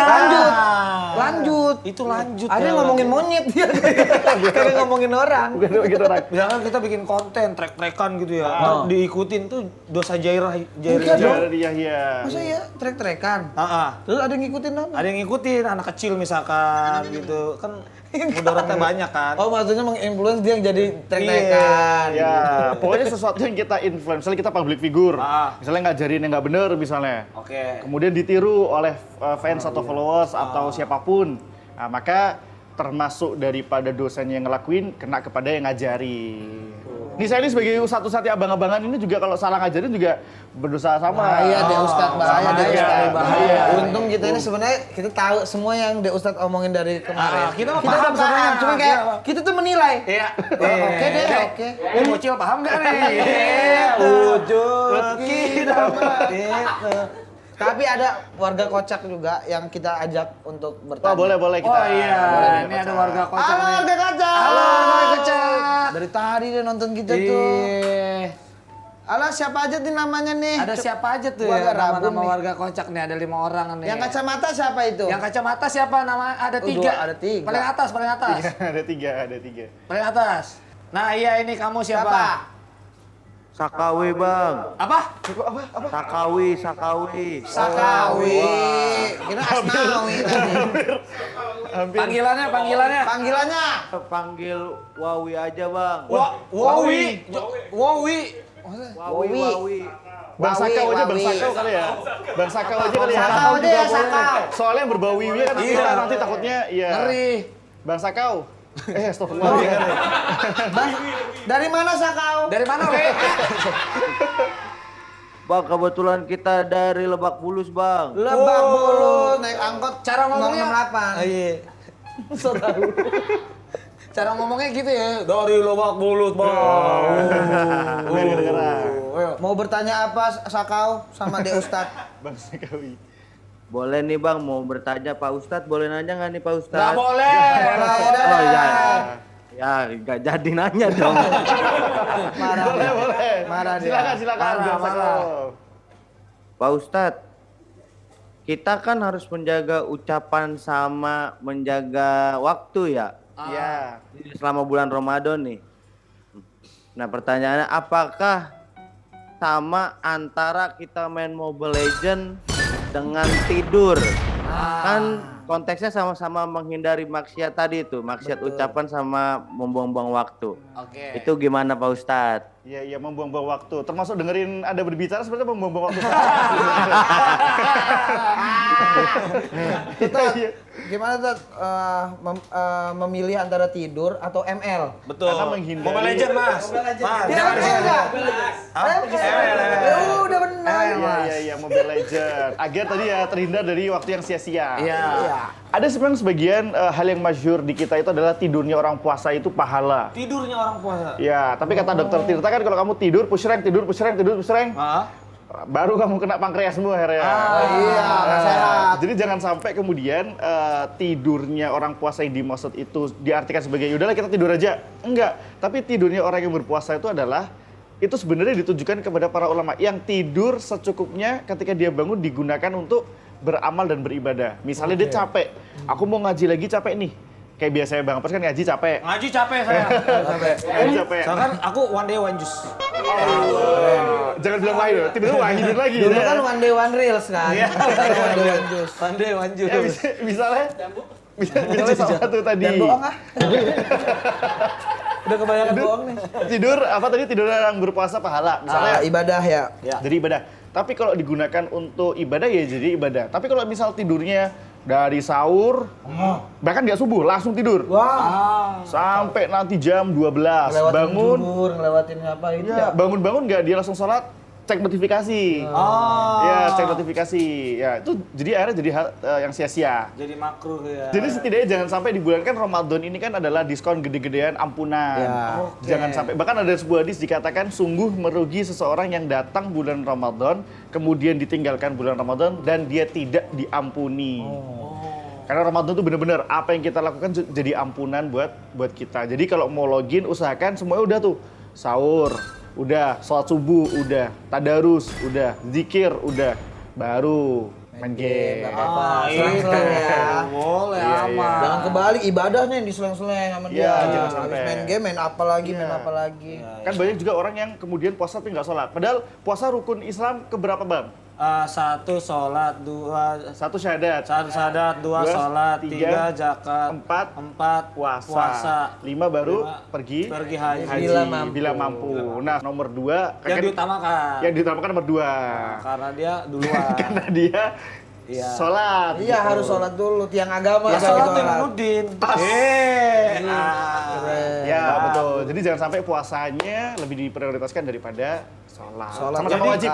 [SPEAKER 2] lanjut.
[SPEAKER 1] Itu lanjut.
[SPEAKER 2] Ada yang ngomongin monyet dia. Kagak ngomongin orang.
[SPEAKER 4] Bukan begitu, Rak.
[SPEAKER 1] Misalkan kita bikin konten, trek-trekan gitu ya, terus diikutin tuh dosa
[SPEAKER 2] Enggak
[SPEAKER 1] jariah.
[SPEAKER 2] dong.
[SPEAKER 4] Jariah ya.
[SPEAKER 2] Masa ya trek-trekan?
[SPEAKER 1] Ah.
[SPEAKER 2] Terus ada yang ngikutin apa?
[SPEAKER 1] Ada yang ngikutin, anak kecil misalkan gitu. Kan mudaratnya banyak kan.
[SPEAKER 2] Oh, maksudnya menginfluence dia yang jadi trek-trekan.
[SPEAKER 4] Ya, pokoknya sesuatu yang kita influence, misalnya kita public figure, misalnya ngajarin yang nggak bener misalnya.
[SPEAKER 1] Oke.
[SPEAKER 4] Kemudian ditiru oleh fans atau followers atau siapapun. Nah, maka termasuk daripada dosanya yang ngelakuin kena kepada yang ngajari. Ini saya ini sebagai satu-satunya abang-abangan ini juga kalau salah ngajarin juga berdosa sama.
[SPEAKER 2] Bahaya deh Ustadz, bahaya
[SPEAKER 4] sama
[SPEAKER 2] deh
[SPEAKER 4] dia.
[SPEAKER 2] Ustadz, bahaya.
[SPEAKER 4] Iya.
[SPEAKER 2] Untung kita ini sebenarnya kita tahu semua yang deh Ustadz omongin dari kemarin.
[SPEAKER 1] Kita mah
[SPEAKER 2] kita
[SPEAKER 1] paham,
[SPEAKER 2] udah sebenarnya,
[SPEAKER 1] paham.
[SPEAKER 2] cuma kayak kita tuh menilai.
[SPEAKER 1] Iya.
[SPEAKER 2] Oke deh, oke.
[SPEAKER 1] Ini bocil paham nggak nih? Wujud kita itu.
[SPEAKER 2] Tapi ada warga kocak juga yang kita ajak untuk bertanya.
[SPEAKER 4] Oh, boleh kita.
[SPEAKER 1] Oh iya,
[SPEAKER 4] Boleh,
[SPEAKER 1] ini ada warga kocak
[SPEAKER 2] Halo
[SPEAKER 1] nih.
[SPEAKER 2] warga kocak.
[SPEAKER 1] Halo warga kocak.
[SPEAKER 2] Dari tadi dia nonton kita tuh. Halo, siapa aja nih namanya nih?
[SPEAKER 1] Ada siapa aja tuh
[SPEAKER 2] Gua
[SPEAKER 1] ya
[SPEAKER 2] agak ragu
[SPEAKER 1] nama-nama
[SPEAKER 2] nih.
[SPEAKER 1] warga kocak nih, ada 5 orang nih.
[SPEAKER 2] Yang kacamata siapa itu?
[SPEAKER 1] Yang kacamata siapa nama? Ada 3.
[SPEAKER 2] dua, ada 3.
[SPEAKER 1] Paling atas.
[SPEAKER 4] ada tiga.
[SPEAKER 1] Paling atas. Nah iya ini kamu siapa?
[SPEAKER 6] Sakawi bang,
[SPEAKER 1] Apa?
[SPEAKER 6] Sakawi.
[SPEAKER 2] Sakawi. Kira Asnawi tadi.
[SPEAKER 1] Panggilannya?
[SPEAKER 2] Panggilannya?
[SPEAKER 6] Panggil Wawi aja bang.
[SPEAKER 1] Wowi.
[SPEAKER 6] Wawi.
[SPEAKER 4] Bang Sakau aja, Bang
[SPEAKER 2] Wawi.
[SPEAKER 4] Sakau kali ya. Bang Sakau aja kali ya.
[SPEAKER 2] Sakau
[SPEAKER 4] juga
[SPEAKER 2] deh,
[SPEAKER 4] boleh.
[SPEAKER 2] Sakau.
[SPEAKER 4] Soalnya yang berbau wiwi kan
[SPEAKER 1] Iya.
[SPEAKER 4] kita nanti takutnya ya.
[SPEAKER 1] Ngeri.
[SPEAKER 4] Bang Sakau. Astagfirullah.
[SPEAKER 2] Bang, dari mana Sakau?
[SPEAKER 1] Dari mana, We?
[SPEAKER 6] Bang kebetulan kita dari Lebak Bulus bang.
[SPEAKER 2] Lebak Bulus, naik angkot
[SPEAKER 1] Cara ngomongnya?
[SPEAKER 2] 068.
[SPEAKER 1] Iya. Cara ngomongnya gitu ya. Dari Lebak Bulus, Bang.
[SPEAKER 2] Mau bertanya apa Sakau sama Dek Ustadz?
[SPEAKER 4] Bang Sakawi.
[SPEAKER 6] Boleh nih bang, mau bertanya Pak Ustadz, boleh nanya nggak nih Pak
[SPEAKER 1] Nggak
[SPEAKER 6] Ustadz?
[SPEAKER 1] boleh.
[SPEAKER 6] Oh iya. Ya nggak jadi nanya dong.
[SPEAKER 2] Marah.
[SPEAKER 4] Boleh.
[SPEAKER 2] Marah dia.
[SPEAKER 4] Silakan Bang Sakau.
[SPEAKER 6] Pak Ustadz, kita kan harus menjaga ucapan sama menjaga waktu ya.
[SPEAKER 4] Iya.
[SPEAKER 6] Selama bulan Ramadan nih. Nah pertanyaannya apakah sama antara kita main Mobile Legend dengan tidur? Kan konteksnya sama-sama menghindari maksiat tadi itu, maksiat ucapan sama membuang-buang waktu.
[SPEAKER 1] Oke.
[SPEAKER 6] Itu gimana Pak Ustadz?
[SPEAKER 4] Iya, membuang-buang waktu. Termasuk dengerin Anda berbicara seperti membuang-buang waktu.
[SPEAKER 2] Tat, gimana Tat memilih antara tidur atau ML?
[SPEAKER 5] Betul.
[SPEAKER 4] Karena menghindari-
[SPEAKER 5] Mobile Legend, Mas. Mas,
[SPEAKER 2] Dia
[SPEAKER 5] jangan
[SPEAKER 2] ML
[SPEAKER 5] disini.
[SPEAKER 2] enggak? Ya udah benar.
[SPEAKER 4] Iya, Mobile Legend. Agar tadi ya terhindar dari waktu yang sia-sia.
[SPEAKER 1] Iya.
[SPEAKER 4] Ada sebenarnya sebagian hal yang masyhur di kita itu adalah tidurnya orang puasa itu pahala.
[SPEAKER 1] Tidurnya orang puasa.
[SPEAKER 4] Ya, tapi kata dokter Tirta kan kalau kamu tidur push rank, baru kamu kena pankreasmu akhirnya.
[SPEAKER 2] Iya, nggak sehat.
[SPEAKER 4] Jadi jangan sampai kemudian tidurnya orang puasa yang dimaksud itu diartikan sebagai yaudahlah kita tidur aja. Enggak, tapi tidurnya orang yang berpuasa itu adalah itu sebenarnya ditujukan kepada para ulama yang tidur secukupnya ketika dia bangun digunakan untuk beramal dan beribadah. Misalnya dia capek, aku mau ngaji lagi capek nih. Kayak biasanya Bang Pers kan ngaji capek.
[SPEAKER 1] Ngaji capek saya.
[SPEAKER 4] Ngaji capek.
[SPEAKER 1] Soalnya kan aku one day one juice.
[SPEAKER 4] Jangan bilang lain loh, tiba-tiba wah hidup lagi.
[SPEAKER 2] Dulu kan one day one reels kan.
[SPEAKER 1] Iya.
[SPEAKER 2] One day one juice.
[SPEAKER 1] One day one
[SPEAKER 4] Ya,
[SPEAKER 1] juice.
[SPEAKER 4] misalnya misalnya salah satu tadi.
[SPEAKER 2] Dan bohong ah. Udah kebanyakan bohong nih.
[SPEAKER 4] Tidur apa tadi tidur orang berpuasa pahala misalnya
[SPEAKER 2] Ibadah ya.
[SPEAKER 4] jadi ibadah. Tapi kalau digunakan untuk ibadah ya jadi ibadah. Tapi kalau misal tidurnya dari sahur bahkan nggak subuh langsung tidur
[SPEAKER 2] Wah.
[SPEAKER 4] sampai nanti jam 12
[SPEAKER 2] Ngelewatin
[SPEAKER 4] bangun
[SPEAKER 2] zuhur, ngelewatin apa itu ya.
[SPEAKER 4] bangun nggak dia langsung sholat cek notifikasi ya cek notifikasi ya itu jadi akhirnya jadi hal yang sia-sia.
[SPEAKER 1] Jadi makruh ya.
[SPEAKER 4] Jadi setidaknya jangan sampai di bulan kan Ramadan ini kan adalah diskon gede-gedean ampunan.
[SPEAKER 2] Ya.
[SPEAKER 4] Jangan sampai bahkan ada sebuah hadis dikatakan sungguh merugi seseorang yang datang bulan Ramadan kemudian ditinggalkan bulan Ramadan dan dia tidak diampuni. Karena Ramadan itu benar-benar apa yang kita lakukan jadi ampunan buat kita. Jadi kalau mau login usahakan semuanya udah tuh. Sahur, udah, sholat subuh, udah, tadarus, udah, zikir, udah, baru main game.
[SPEAKER 2] Nggak apa-apa.
[SPEAKER 1] Iya.
[SPEAKER 2] Selang-selang ya.
[SPEAKER 1] Boleh
[SPEAKER 4] Iya,
[SPEAKER 1] aman.
[SPEAKER 2] Jangan kebalik ibadahnya yang diseleng-seleng sama dia.
[SPEAKER 4] Iya, jangan sampai.
[SPEAKER 2] Habis main game main apa lagi, main
[SPEAKER 4] Iya.
[SPEAKER 2] apa lagi.
[SPEAKER 4] Kan banyak juga orang yang kemudian puasa tapi nggak sholat. Padahal puasa rukun Islam keberapa Bang?
[SPEAKER 1] Satu sholat, dua
[SPEAKER 4] Satu syahadat,
[SPEAKER 1] satu sadat, dua
[SPEAKER 4] Dua,
[SPEAKER 1] sholat,
[SPEAKER 4] tiga,
[SPEAKER 1] tiga zakat,
[SPEAKER 4] empat
[SPEAKER 1] puasa,
[SPEAKER 4] lima baru
[SPEAKER 1] Lima,
[SPEAKER 4] pergi
[SPEAKER 1] haji.
[SPEAKER 2] Bila mampu.
[SPEAKER 4] Nah nomor 2
[SPEAKER 1] Yang diutamakan.
[SPEAKER 4] yang diutamakan nomor 2
[SPEAKER 1] Karena dia duluan.
[SPEAKER 4] karena dia
[SPEAKER 1] Iya.
[SPEAKER 4] sholat.
[SPEAKER 2] Iya
[SPEAKER 4] gitu.
[SPEAKER 2] harus sholat dulu, tiang agama.
[SPEAKER 1] Ya
[SPEAKER 2] kan
[SPEAKER 1] sholat
[SPEAKER 2] sholat.
[SPEAKER 1] Imamuddin.
[SPEAKER 4] Ya betul. Jadi jangan sampai puasanya lebih diprioritaskan daripada sholat.
[SPEAKER 2] Sholat
[SPEAKER 4] Sama-sama
[SPEAKER 1] Jadi,
[SPEAKER 4] wajib.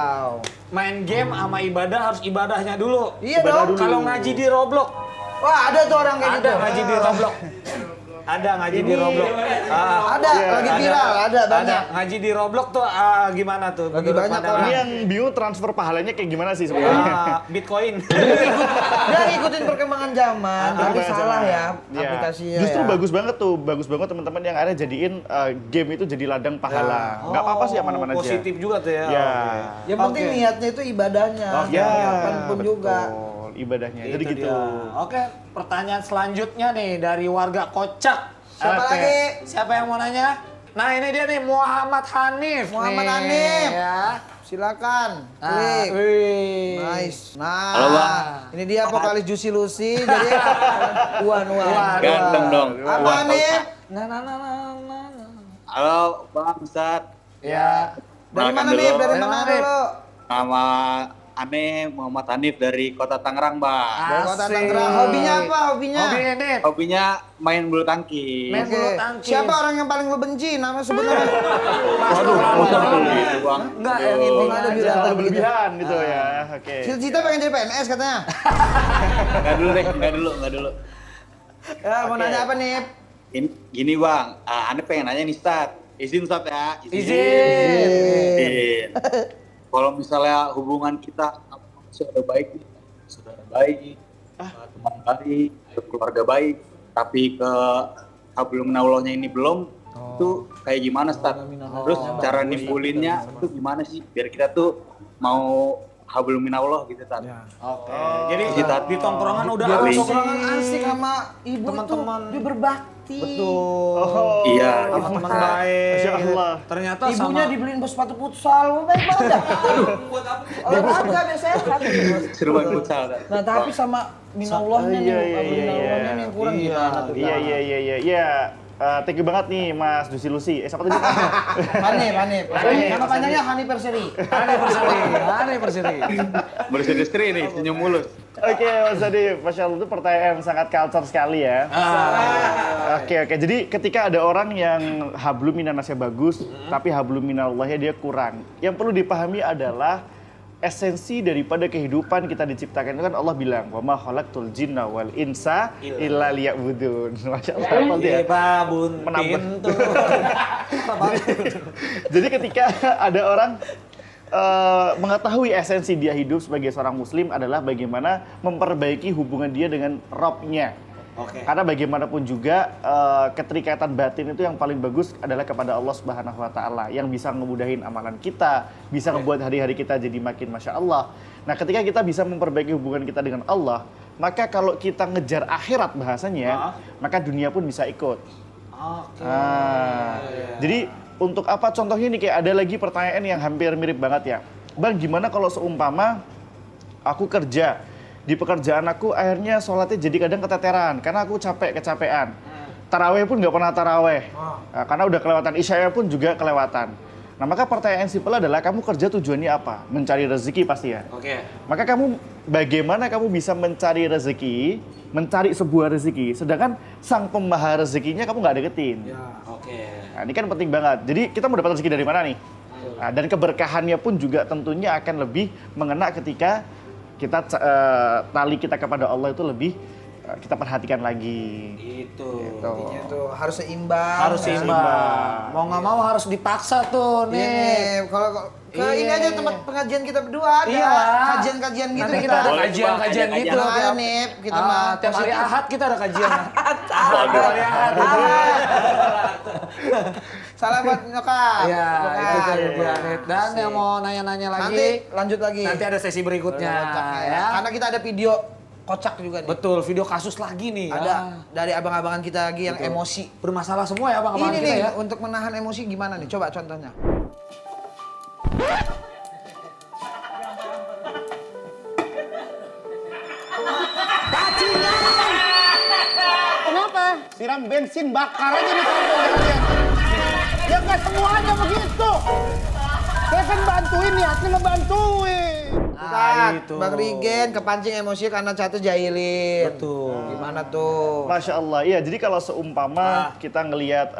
[SPEAKER 1] Main game sama ibadah harus ibadahnya dulu.
[SPEAKER 2] Iya
[SPEAKER 4] Ibadah
[SPEAKER 2] dong.
[SPEAKER 4] dulu.
[SPEAKER 1] Kalau ngaji di Roblox,
[SPEAKER 2] Wah ada tuh orang kayak
[SPEAKER 1] ada
[SPEAKER 2] gitu.
[SPEAKER 1] ngaji di Roblox. Ada ngaji di Roblox.
[SPEAKER 2] Ada, lagi viral, ada banyak.
[SPEAKER 1] Ngaji di Roblox tuh gimana tuh?
[SPEAKER 2] Lagi
[SPEAKER 1] menurut
[SPEAKER 2] banyak
[SPEAKER 1] pandangan?
[SPEAKER 4] Ini yang bingung transfer pahalanya kayak gimana sih sebenarnya?
[SPEAKER 1] Bitcoin.
[SPEAKER 2] Dia ngikutin perkembangan zaman, tapi
[SPEAKER 4] Perkembangan
[SPEAKER 2] salah
[SPEAKER 4] zaman.
[SPEAKER 2] ya
[SPEAKER 4] Iya.
[SPEAKER 2] aplikasinya
[SPEAKER 4] Justru
[SPEAKER 2] ya.
[SPEAKER 4] bagus banget tuh, bagus banget teman-teman yang ada jadiin game itu jadi ladang pahala. Nggak apa-apa sih aman-aman aja.
[SPEAKER 1] Positif juga tuh ya.
[SPEAKER 4] Ya.
[SPEAKER 2] Yang penting
[SPEAKER 1] Oke.
[SPEAKER 2] niatnya itu ibadahnya.
[SPEAKER 4] Ya,
[SPEAKER 2] Kapanpun juga.
[SPEAKER 4] ibadahnya. Jadi
[SPEAKER 1] Itu
[SPEAKER 4] gitu.
[SPEAKER 1] dia. Oke, pertanyaan selanjutnya nih dari warga Kocak.
[SPEAKER 2] Siapa
[SPEAKER 1] Oke.
[SPEAKER 2] lagi?
[SPEAKER 1] Siapa yang mau nanya? Nah ini dia nih Muhammad Hanif.
[SPEAKER 2] Muhammad
[SPEAKER 1] nih,
[SPEAKER 2] Hanif.
[SPEAKER 1] Ya.
[SPEAKER 2] Silakan.
[SPEAKER 1] Nah,
[SPEAKER 2] Klik.
[SPEAKER 1] wih.
[SPEAKER 2] Nice. Nah,
[SPEAKER 6] Halo, Bang.
[SPEAKER 2] Ini dia vokalis Juicy Lucy. Jadi Uan.
[SPEAKER 6] Ganteng dong.
[SPEAKER 2] Apa nih?
[SPEAKER 1] Nah.
[SPEAKER 6] Halo Bang Ustadz.
[SPEAKER 1] Ya.
[SPEAKER 2] Dari mana
[SPEAKER 6] Perkenalkan
[SPEAKER 2] nih?
[SPEAKER 6] dulu.
[SPEAKER 2] Dari mana
[SPEAKER 1] Hanif.
[SPEAKER 2] dulu?
[SPEAKER 6] Nama Ane Muhammad Hanif dari Kota Tangerang, Bang.
[SPEAKER 2] Dari Kota
[SPEAKER 1] Asik.
[SPEAKER 2] Tangerang. Hobinya apa? Hobinya?
[SPEAKER 1] Hobi ini.
[SPEAKER 6] Hobinya main bulu tangkis.
[SPEAKER 1] Main
[SPEAKER 2] Oke.
[SPEAKER 1] bulu tangkis.
[SPEAKER 2] Siapa orang yang paling lo benci? Nama sebenarnya?
[SPEAKER 6] Waduh, gitu, Bang.
[SPEAKER 1] Enggak, yang ini
[SPEAKER 2] Nggak ada
[SPEAKER 1] aja.
[SPEAKER 2] bilang.
[SPEAKER 4] Terlalu berlebihan gitu ya. Oke.
[SPEAKER 2] Cita-cita pengen jadi PNS katanya.
[SPEAKER 6] Enggak dulu.
[SPEAKER 2] Ya, mau nanya apa nih?
[SPEAKER 6] Gini, Bang. Ane pengen nanya nih, Ustadz. Izin, Ustadz ya.
[SPEAKER 1] Izin.
[SPEAKER 6] Kalau misalnya hubungan kita sama saudara baik, saudara baik, teman baik, keluarga baik, tapi ke hablum minallahnya ini belum, itu kayak gimana, Ustadz? Terus cara nimbulinnya itu gimana sih? Biar kita tuh mau hablum minallah gitu, Ustadz.
[SPEAKER 1] Oke. Jadi
[SPEAKER 6] Cita-
[SPEAKER 1] di tongkrongan udah
[SPEAKER 6] Di
[SPEAKER 1] asik.
[SPEAKER 2] Tongkrongan asik sama ibu
[SPEAKER 1] Teman-teman.
[SPEAKER 2] tuh dia berbakti. hati.
[SPEAKER 1] Betul.
[SPEAKER 6] Iya.
[SPEAKER 1] Sama teman baik.
[SPEAKER 4] Masya Allah.
[SPEAKER 1] Ternyata
[SPEAKER 2] Ibunya
[SPEAKER 1] sama
[SPEAKER 2] dibeliin sepatu futsal, baik banget dah. Olahraga biar sehat.
[SPEAKER 6] Seru banget futsal.
[SPEAKER 2] Nah, tapi sama minallahnya nih, minallahnya nih yang kurang
[SPEAKER 1] Iya.
[SPEAKER 2] gimana tuh?
[SPEAKER 4] Iya. Thank you banget nih Mas Dusi Lucy. Siapa tadi?
[SPEAKER 2] Pane. Nama panjangnya Hani Perseri.
[SPEAKER 1] aneh perseri.
[SPEAKER 6] Berseri nih, senyum mulus.
[SPEAKER 4] Oke, Mas Adi, Masya Allah itu pertanyaan sangat culture sekali ya. Oke. Jadi ketika ada orang yang hablum minannasnya bagus, tapi hablum minallahnya dia kurang. Yang perlu dipahami adalah esensi daripada kehidupan kita diciptakan itu kan Allah bilang, "Wa ma khalaqtul jinna wal insa illa liya'budun." Masya Allah. apa dia?
[SPEAKER 1] Babun
[SPEAKER 4] Menambah.
[SPEAKER 1] pintu.
[SPEAKER 4] Jadi ketika ada orang mengetahui esensi dia hidup sebagai seorang muslim adalah bagaimana memperbaiki hubungan dia dengan Robnya.
[SPEAKER 1] Oke.
[SPEAKER 4] Karena bagaimanapun juga keterikatan batin itu yang paling bagus adalah kepada Allah Subhanahu wa taala yang bisa ngemudahin amalan kita, bisa ngebuat hari-hari kita jadi makin Masya Allah. Nah, ketika kita bisa memperbaiki hubungan kita dengan Allah, maka kalau kita ngejar akhirat bahasanya, maka dunia pun bisa ikut.
[SPEAKER 1] Oke.
[SPEAKER 4] Jadi untuk apa contohnya nih, kayak ada lagi pertanyaan yang hampir mirip banget ya. Bang, gimana kalau seumpama aku kerja di pekerjaan aku akhirnya sholatnya jadi kadang keteteran karena aku kecapean. Taraweh pun nggak pernah taraweh. Nah, karena udah kelewatan isya pun juga kelewatan. Nah, maka pertanyaan simpel adalah kamu kerja tujuannya apa? Mencari rezeki pasti ya.
[SPEAKER 1] Oke.
[SPEAKER 4] Maka bagaimana kamu bisa mencari rezeki, mencari sebuah rezeki, sedangkan sang pembahas rezekinya kamu nggak deketin.
[SPEAKER 1] Oke.
[SPEAKER 4] Nah, ini kan penting banget. Jadi kita mau dapat rezeki dari mana nih? Nah, dan keberkahannya pun juga tentunya akan lebih mengena ketika kita tali kita kepada Allah itu lebih kita perhatikan lagi.
[SPEAKER 1] Itu.
[SPEAKER 2] Intinya tuh harus seimbang.
[SPEAKER 1] Harus seimbang. Mau nggak mau harus dipaksa tuh
[SPEAKER 2] Iya
[SPEAKER 1] nih.
[SPEAKER 2] nih, kalau ini aja tempat pengajian kita berdua ada
[SPEAKER 1] Iyalah.
[SPEAKER 2] kajian-kajian gitu
[SPEAKER 1] Nanti
[SPEAKER 2] kita.
[SPEAKER 1] kita ada
[SPEAKER 6] Boleh,
[SPEAKER 1] kajian-kajian
[SPEAKER 6] Bang.
[SPEAKER 1] gitu.
[SPEAKER 2] Ada nih, kita mah
[SPEAKER 1] tiap hari
[SPEAKER 2] positif.
[SPEAKER 1] Ahad kita ada kajian.
[SPEAKER 6] Waduh.
[SPEAKER 2] Salam buat nyokap.
[SPEAKER 1] Iya,
[SPEAKER 2] Nyokap.
[SPEAKER 1] itu tadi dia. Dan yang mau nanya-nanya lagi,
[SPEAKER 2] Nanti lanjut lagi.
[SPEAKER 1] nanti ada sesi berikutnya.
[SPEAKER 2] Kocaknya
[SPEAKER 1] Ya.
[SPEAKER 2] Karena kita ada video kocak juga nih.
[SPEAKER 1] Betul, video kasus lagi nih.
[SPEAKER 2] Ada
[SPEAKER 1] Ya.
[SPEAKER 2] dari abang-abangan kita lagi yang emosi.
[SPEAKER 1] Bermasalah semua ya abang-abang
[SPEAKER 2] Ini
[SPEAKER 1] kita
[SPEAKER 2] nih
[SPEAKER 1] ya.
[SPEAKER 2] untuk menahan emosi gimana nih? Coba contohnya.
[SPEAKER 7] Kenapa?
[SPEAKER 8] Siram bensin bakar aja di kampung kalian. Ya nggak semuanya begitu. Saya kan bantuin niatnya ngebantuin.
[SPEAKER 2] Bukan,
[SPEAKER 1] itu.
[SPEAKER 2] Bang Rigen kepancing emosi karena catu jahilin.
[SPEAKER 1] Betul.
[SPEAKER 2] Gimana tuh?
[SPEAKER 4] Masya Allah, iya. Jadi kalau seumpama kita ngelihat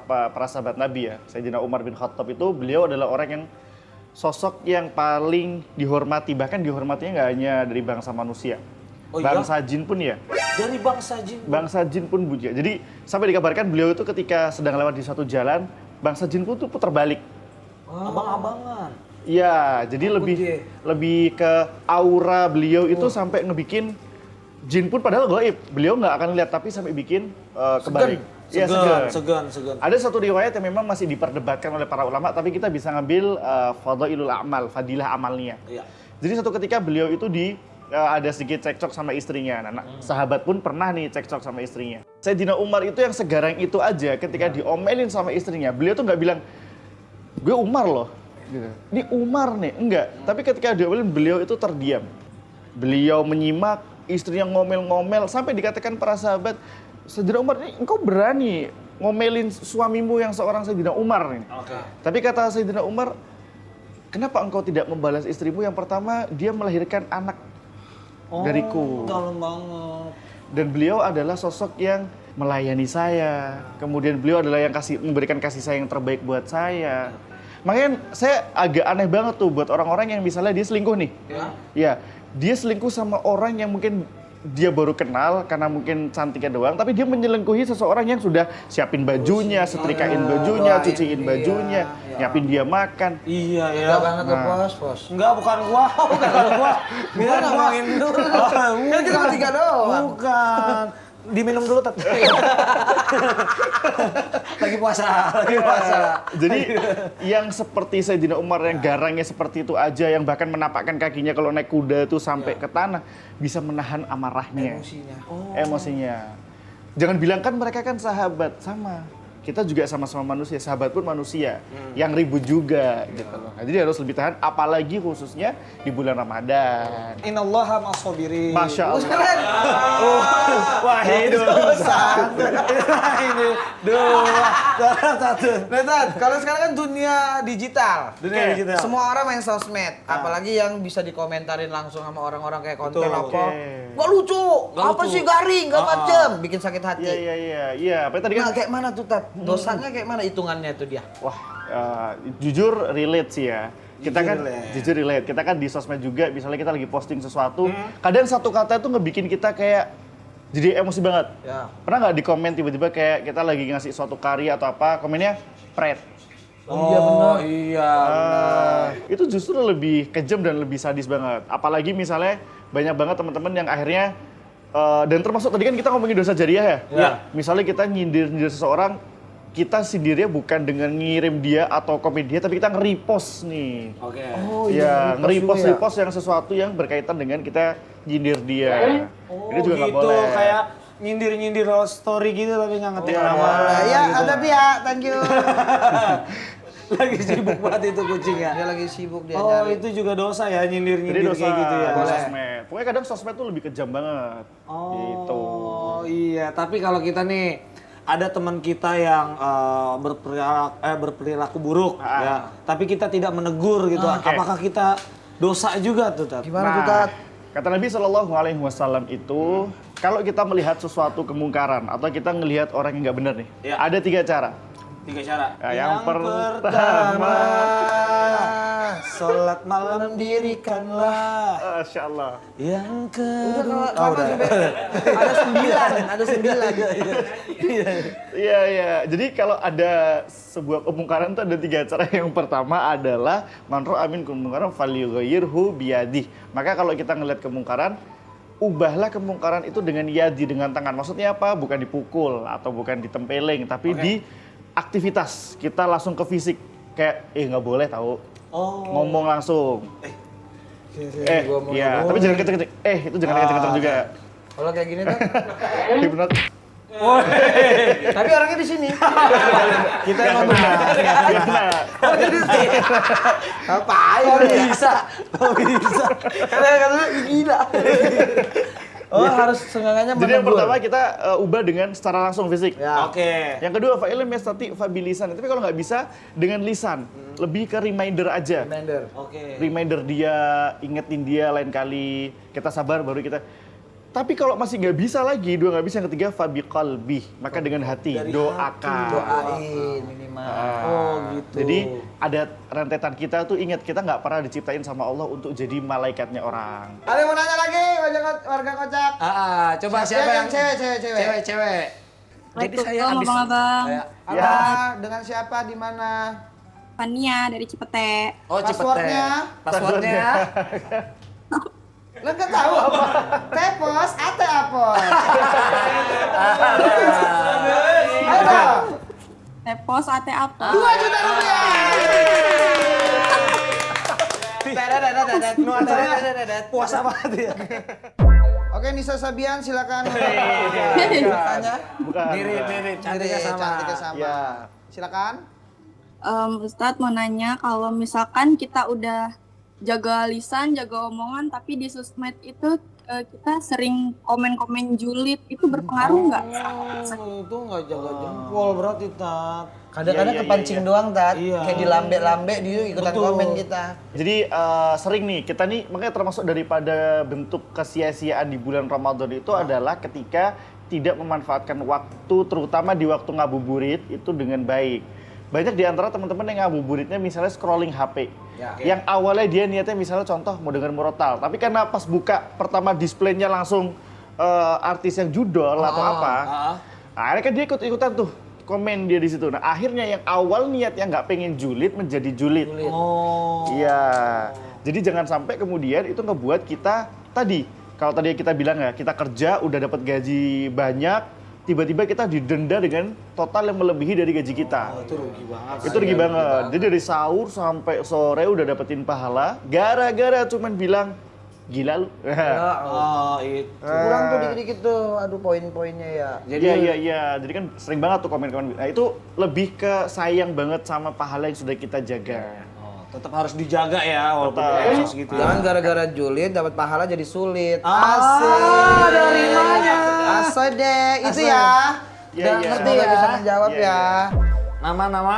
[SPEAKER 4] para sahabat Nabi ya, Sayyidina Umar bin Khattab itu, beliau adalah orang yang sosok yang paling dihormati, bahkan dihormatinya nggak hanya dari bangsa manusia.
[SPEAKER 1] Oh iya?
[SPEAKER 4] Bangsa jin pun ya.
[SPEAKER 1] Dari bangsa jin.
[SPEAKER 4] Bangsa jin pun puja. Jadi sampai dikabarkan beliau itu ketika sedang lewat di suatu jalan, bangsa jin pun tuh putar balik.
[SPEAKER 1] Abang-abangan.
[SPEAKER 4] Iya, jadi lebih ke aura beliau itu sampai ngebikin jin pun padahal gaib. Beliau nggak akan lihat tapi sampai bikin kebalik. Iya,
[SPEAKER 1] Segan.
[SPEAKER 4] Ada satu riwayat yang memang masih diperdebatkan oleh para ulama, tapi kita bisa ngambil fadhailul amal, fadilah amalnya.
[SPEAKER 1] Iya.
[SPEAKER 4] Jadi satu ketika beliau itu ada sedikit cekcok sama istrinya. Nah, sahabat pun pernah nih cekcok sama istrinya. Sayyidina Umar itu yang segarang itu aja ketika diomelin sama istrinya, beliau tuh nggak bilang, gue Umar loh. Gitu. Ini Umar nih, enggak. Tapi ketika diomelin, beliau itu terdiam. Beliau menyimak, istrinya ngomel-ngomel, sampai dikatakan para sahabat, Sayyidina Umar, ini engkau berani ngomelin suamimu yang seorang Sayyidina Umar nih.
[SPEAKER 1] Oke.
[SPEAKER 4] Tapi kata Sayyidina Umar, kenapa engkau tidak membalas istrimu? Yang pertama, dia melahirkan anak dariku.
[SPEAKER 1] Dalam banget.
[SPEAKER 4] Dan beliau adalah sosok yang melayani saya. Kemudian beliau adalah yang memberikan kasih sayang terbaik buat saya. Makanya saya agak aneh banget tuh buat orang-orang yang misalnya dia selingkuh nih. Ya, dia selingkuh sama orang yang mungkin dia baru kenal karena mungkin cantiknya doang, tapi dia menyelingkuhi seseorang yang sudah siapin bajunya, setrikain bajunya, cuciin bajunya, nyiapin dia makan.
[SPEAKER 1] Iya ya.
[SPEAKER 2] Enggak banget tuh, Pos.
[SPEAKER 1] Enggak, bukan gua. Biar
[SPEAKER 2] ngomongin dulu. Kan kita bertiga doang.
[SPEAKER 1] Bukan. Diminum dulu tapi. Lagi puasa.
[SPEAKER 4] Jadi yang seperti Sayyidina Umar yang garangnya seperti itu aja, yang bahkan menapakkan kakinya kalau naik kuda itu sampai ke tanah, bisa menahan amarahnya, emosinya. Jangan bilang kan mereka kan sahabat, sama. Kita juga sama-sama manusia, sahabat pun manusia. Yang ribut juga gitu loh. Nah, jadi harus lebih tahan, apalagi khususnya di bulan Ramadan.
[SPEAKER 1] Innallaha ma'as-sabirin.
[SPEAKER 4] Masya Allah.
[SPEAKER 1] Wah, ini dosa. Ini dua. Satu.
[SPEAKER 2] Netan, kalau sekarang kan dunia digital.
[SPEAKER 1] Dunia
[SPEAKER 4] Oke.
[SPEAKER 1] digital.
[SPEAKER 2] Semua orang main sosmed, apalagi yang bisa dikomentarin langsung sama orang-orang kayak konten
[SPEAKER 1] Betul,
[SPEAKER 2] apa.
[SPEAKER 4] oke.
[SPEAKER 2] Nggak lucu, apa
[SPEAKER 1] lucu.
[SPEAKER 2] sih garing, nggak macem, bikin sakit hati.
[SPEAKER 4] Iya. Apa tadi
[SPEAKER 2] Nah,
[SPEAKER 4] kan?
[SPEAKER 2] kayak mana tuh, Tat? Dosanya kayak mana hitungannya tuh dia?
[SPEAKER 4] Wah, jujur relate sih ya. Kita kan jujur relate. Kita kan di sosmed juga, misalnya kita lagi posting sesuatu, kadang satu kata itu ngebikin kita kayak jadi emosi banget.
[SPEAKER 2] Ya.
[SPEAKER 4] Pernah nggak di komen tiba-tiba kayak kita lagi ngasih suatu karya atau apa, komennya pret.
[SPEAKER 1] Oh, iya.
[SPEAKER 4] Itu justru lebih kejam dan lebih sadis banget. Apalagi misalnya banyak banget teman-teman yang akhirnya dan termasuk tadi kan kita ngomongin dosa jariah ya.
[SPEAKER 1] Ya.
[SPEAKER 4] Misalnya kita nyindir seseorang, kita sindirnya bukan dengan ngirim dia atau komen dia, tapi kita nge-repost nih.
[SPEAKER 1] Oke.
[SPEAKER 2] Oh
[SPEAKER 4] Ya,
[SPEAKER 2] nge-repost
[SPEAKER 4] nge-repost yang sesuatu yang berkaitan dengan kita nyindir dia. Ini juga nggak
[SPEAKER 1] gitu,
[SPEAKER 4] boleh.
[SPEAKER 1] kayak nyindir-nyindir love story gitu tapi nggak ngetik
[SPEAKER 4] Iya.
[SPEAKER 1] nama.
[SPEAKER 2] Ya,
[SPEAKER 1] gitu.
[SPEAKER 2] ada ya, thank you.
[SPEAKER 1] Lagi sibuk banget itu kucing ya.
[SPEAKER 2] Dia lagi sibuk dia
[SPEAKER 1] Oh,
[SPEAKER 2] nyari.
[SPEAKER 1] itu juga dosa ya
[SPEAKER 4] Jadi
[SPEAKER 1] nyindir-nyindir
[SPEAKER 4] dosa
[SPEAKER 1] kayak gitu ya.
[SPEAKER 4] di sosmed. Pokoknya kadang sosmed tuh lebih kejam banget. Gitu.
[SPEAKER 1] Oh iya, tapi kalau kita nih ada teman kita yang berperilaku buruk ya, tapi kita tidak menegur gitu.
[SPEAKER 4] Oke.
[SPEAKER 1] Apakah kita dosa juga tuh, Tat?
[SPEAKER 2] Gimana tuh, Tat?
[SPEAKER 4] Kata Nabi Shallallahu Alaihi Wasallam itu, kalau kita melihat sesuatu kemungkaran atau kita ngelihat orang yang nggak benar nih,
[SPEAKER 1] Ya.
[SPEAKER 4] ada 3 cara.
[SPEAKER 1] 3 cara.
[SPEAKER 4] Ya, yang pertama,
[SPEAKER 1] sholat malam dirikanlah.
[SPEAKER 4] Masya Allah.
[SPEAKER 1] Yang
[SPEAKER 2] Udah,
[SPEAKER 1] kedua,
[SPEAKER 2] kalau ada 9.
[SPEAKER 4] Iya. Jadi kalau ada sebuah kemungkaran itu ada 3 cara. Yang pertama adalah man ra'a minkum munkaran falyughayyirhu biyadihi. Maka kalau kita ngelihat kemungkaran, ubahlah kemungkaran itu dengan yadi, dengan tangan. Maksudnya apa? Bukan dipukul atau bukan ditempeling, tapi di aktivitas. Kita langsung ke fisik. Kayak, nggak boleh tahu. Ngomong langsung. Iya. Tapi jangan kenceng-kenceng. Itu jangan kenceng-kenceng juga.
[SPEAKER 2] Kalau kayak gini tuh,
[SPEAKER 4] Hipnot.
[SPEAKER 2] tapi orangnya di sini.
[SPEAKER 1] kita yang ngomong.
[SPEAKER 2] Ngapain?
[SPEAKER 1] Oh bisa.
[SPEAKER 2] Katanya gila. Oh, harus sengaja
[SPEAKER 4] Jadi yang pertama kita ubah dengan secara langsung fisik.
[SPEAKER 2] Ya.
[SPEAKER 1] Oke.
[SPEAKER 4] Yang kedua, fa'ilm yastati fabilisan. Tapi kalau nggak bisa dengan lisan, lebih ke reminder aja.
[SPEAKER 2] Reminder.
[SPEAKER 1] Oke.
[SPEAKER 4] Reminder dia, ingetin dia lain kali. Kita sabar baru kita. Tapi kalau masih nggak bisa lagi, dua nggak bisa, yang ketiga fabiqalbi, maka dengan hati doakan.
[SPEAKER 2] Doain minimal.
[SPEAKER 1] Oh gitu.
[SPEAKER 4] Jadi ada rentetan kita tuh, ingat kita nggak pernah diciptain sama Allah untuk jadi malaikatnya orang.
[SPEAKER 2] Ada yang mau nanya lagi, warga kocak?
[SPEAKER 1] Coba siapa yang
[SPEAKER 2] cewek?
[SPEAKER 1] Cewek. Jadi saya habis
[SPEAKER 7] Abang.
[SPEAKER 2] Apa? Dengan siapa? Di mana?
[SPEAKER 7] Fania dari Cipete.
[SPEAKER 1] Oh,
[SPEAKER 2] Passwordnya?
[SPEAKER 1] Passwordnya.
[SPEAKER 2] Lo nggak tahu apa? Tepos atau apos? Ayo,
[SPEAKER 7] Tepos ate apa?
[SPEAKER 2] 2 juta rupiah.
[SPEAKER 1] Puasa banget ya.
[SPEAKER 2] Oke, Nisa Sabian silakan. Tanya.
[SPEAKER 4] Bukan.
[SPEAKER 1] Mirip, cantiknya sama.
[SPEAKER 2] Cantiknya sama.
[SPEAKER 4] Ya.
[SPEAKER 2] Silakan.
[SPEAKER 7] Ustadz mau nanya, kalau misalkan kita udah jaga lisan, jaga omongan, tapi di sosmed itu kita sering komen-komen julid, itu berpengaruh nggak?
[SPEAKER 1] Itu nggak jaga jempol berarti, Tat.
[SPEAKER 2] Kadang-kadang
[SPEAKER 4] Iya,
[SPEAKER 2] kepancing doang, Tat.
[SPEAKER 1] Iya.
[SPEAKER 2] Kayak dilambe-lambe dia ikutan
[SPEAKER 1] Betul.
[SPEAKER 2] komen kita.
[SPEAKER 4] Jadi sering nih, kita nih makanya termasuk daripada bentuk kesia-siaan di bulan Ramadan itu adalah ketika tidak memanfaatkan waktu, terutama di waktu ngabuburit itu dengan baik. Banyak di antara teman-teman yang ngabuburitnya misalnya scrolling HP. Yang awalnya dia niatnya misalnya contoh mau denger murotal, tapi karena pas buka pertama displaynya langsung artis yang judol atau apa, akhirnya kan dia ikut-ikutan tuh komen dia di situ. Nah akhirnya yang awal niatnya nggak pengen julid menjadi julid. Iya. Jadi jangan sampai kemudian itu ngebuat kita tadi, kalau tadi kita bilang ya, kita kerja udah dapat gaji banyak, tiba-tiba kita didenda dengan total yang melebihi dari gaji kita.
[SPEAKER 1] Itu rugi banget.
[SPEAKER 4] Itu rugi banget. Jadi dari sahur sampai sore udah dapetin pahala, gara-gara cuman bilang, Gila lu.
[SPEAKER 1] Oh, itu.
[SPEAKER 2] Kurang tuh dikit-dikit tuh, aduh poin-poinnya ya.
[SPEAKER 4] Iya. Jadi kan sering banget tuh komen-komen. Nah, itu lebih ke sayang banget sama pahala yang sudah kita jaga.
[SPEAKER 1] Oh, tetap harus dijaga ya walaupun
[SPEAKER 4] Tetap.
[SPEAKER 1] eksos gitu ya.
[SPEAKER 2] Jangan gara-gara julid dapat pahala jadi sulit.
[SPEAKER 1] Ada rimanya.
[SPEAKER 2] Asal deh, itu ya.
[SPEAKER 4] Iya, iya.
[SPEAKER 2] Ngerti ya? Bisa menjawab
[SPEAKER 4] Iya,
[SPEAKER 2] ya.
[SPEAKER 1] Nama-nama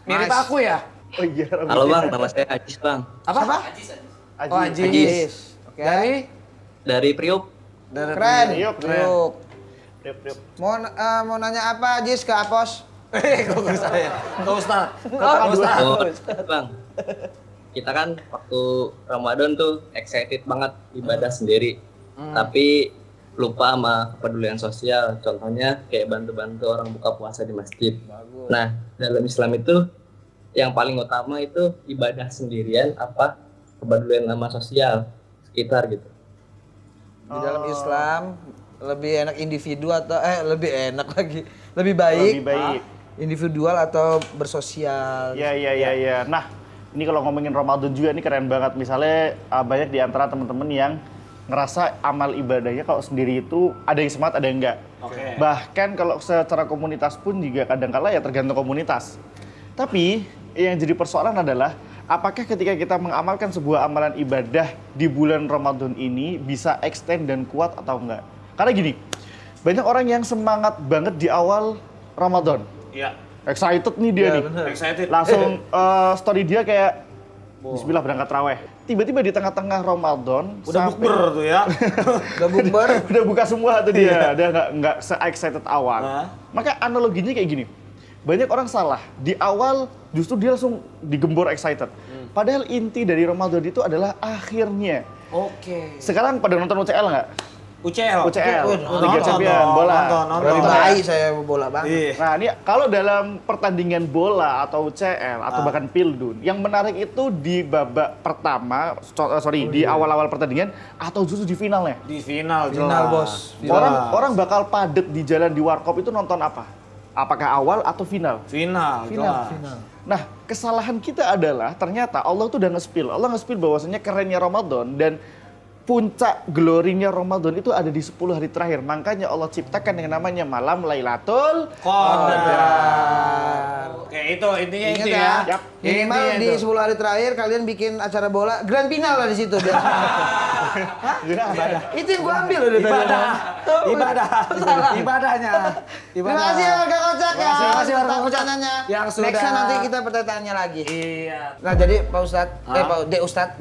[SPEAKER 1] mirip
[SPEAKER 2] Mas.
[SPEAKER 1] aku ya?
[SPEAKER 4] Oh iya.
[SPEAKER 9] Halo bang, nama saya Ajis bang.
[SPEAKER 1] Apa? Oh, Ajis.
[SPEAKER 2] Ajis. Oke.
[SPEAKER 9] Dari Priuk.
[SPEAKER 2] Keren.
[SPEAKER 4] Priuk, keren.
[SPEAKER 2] Priuk.
[SPEAKER 4] Priuk.
[SPEAKER 2] Mau nanya apa Ajis ke Apos?
[SPEAKER 1] Kok ke saya? Ke Ustaz.
[SPEAKER 9] Oh, bang. Kita kan waktu Ramadan tuh excited banget ibadah sendiri. Tapi lupa sama kepedulian sosial. Contohnya kayak bantu-bantu orang buka puasa di masjid. Nah, dalam Islam itu yang paling utama itu ibadah sendirian apa kepedulian sama sosial sekitar gitu.
[SPEAKER 2] Di dalam Islam lebih enak individu atau lebih enak lagi. Lebih baik.
[SPEAKER 4] Lebih baik.
[SPEAKER 2] Individual atau bersosial.
[SPEAKER 4] Iya. Nah, ini kalau ngomongin Ramadan juga ini keren banget. Misalnya banyak di antara teman-teman yang ngerasa amal ibadahnya kalau sendiri itu ada yang semangat, ada yang enggak.
[SPEAKER 1] Oke.
[SPEAKER 4] Bahkan kalau secara komunitas pun juga kadang-kala ya tergantung komunitas. Tapi yang jadi persoalan adalah apakah ketika kita mengamalkan sebuah amalan ibadah di bulan Ramadan ini bisa extend dan kuat atau enggak? Karena gini, banyak orang yang semangat banget di awal Ramadan.
[SPEAKER 1] Iya.
[SPEAKER 4] Excited nih dia nih.
[SPEAKER 1] Excited.
[SPEAKER 4] Langsung story dia kayak bismillah berangkat raweh. Tiba-tiba di tengah-tengah Ramadan
[SPEAKER 1] Udah bukber tuh ya.
[SPEAKER 2] Udah bukber.
[SPEAKER 4] udah buka semua tuh dia. Dia nggak se-excited awal.
[SPEAKER 1] Hah?
[SPEAKER 4] Maka analoginya kayak gini. Banyak orang salah. Di awal justru dia langsung digembor excited. Padahal inti dari Ramadan itu adalah akhirnya.
[SPEAKER 1] Oke.
[SPEAKER 4] Sekarang pada nonton UCL nggak?
[SPEAKER 1] UCL.
[SPEAKER 4] Liga Champions bola.
[SPEAKER 1] Nonton.
[SPEAKER 2] Dari bayi saya bola banget.
[SPEAKER 1] Iya.
[SPEAKER 4] Nah ini kalau dalam pertandingan bola atau UCL atau bahkan Pildun, yang menarik itu di babak pertama, di awal-awal pertandingan atau justru di finalnya.
[SPEAKER 1] Di final jelas.
[SPEAKER 2] Final, Bos.
[SPEAKER 4] Orang bakal padet di jalan di warkop itu nonton apa? Apakah awal atau final?
[SPEAKER 1] Final.
[SPEAKER 4] Nah, kesalahan kita adalah ternyata Allah tuh udah nge-spill. Allah nge-spill bahwasanya kerennya Ramadan dan puncak glorinya Ramadan itu ada di 10 hari terakhir. Makanya Allah ciptakan yang namanya malam Lailatul
[SPEAKER 1] Qadar. Oke, itu intinya
[SPEAKER 2] Ingat
[SPEAKER 1] itu
[SPEAKER 2] ya.
[SPEAKER 1] ya.
[SPEAKER 4] Yap.
[SPEAKER 2] Minimal
[SPEAKER 1] Intinya
[SPEAKER 2] di
[SPEAKER 1] itu.
[SPEAKER 2] 10 hari terakhir kalian bikin acara bola grand final lah di situ biar. Itu yang gua ambil loh dari tadi.
[SPEAKER 1] Ibadahnya.
[SPEAKER 2] Terima kasih warga kocak ya.
[SPEAKER 1] Terima kasih warga
[SPEAKER 2] Tentang
[SPEAKER 1] kocak
[SPEAKER 2] pertanyaannya.
[SPEAKER 1] yang sudah-
[SPEAKER 2] Nextnya nanti kita pertanyaannya lagi.
[SPEAKER 1] Iya.
[SPEAKER 2] Nah jadi Pak Ustadz, Pak De Ustadz,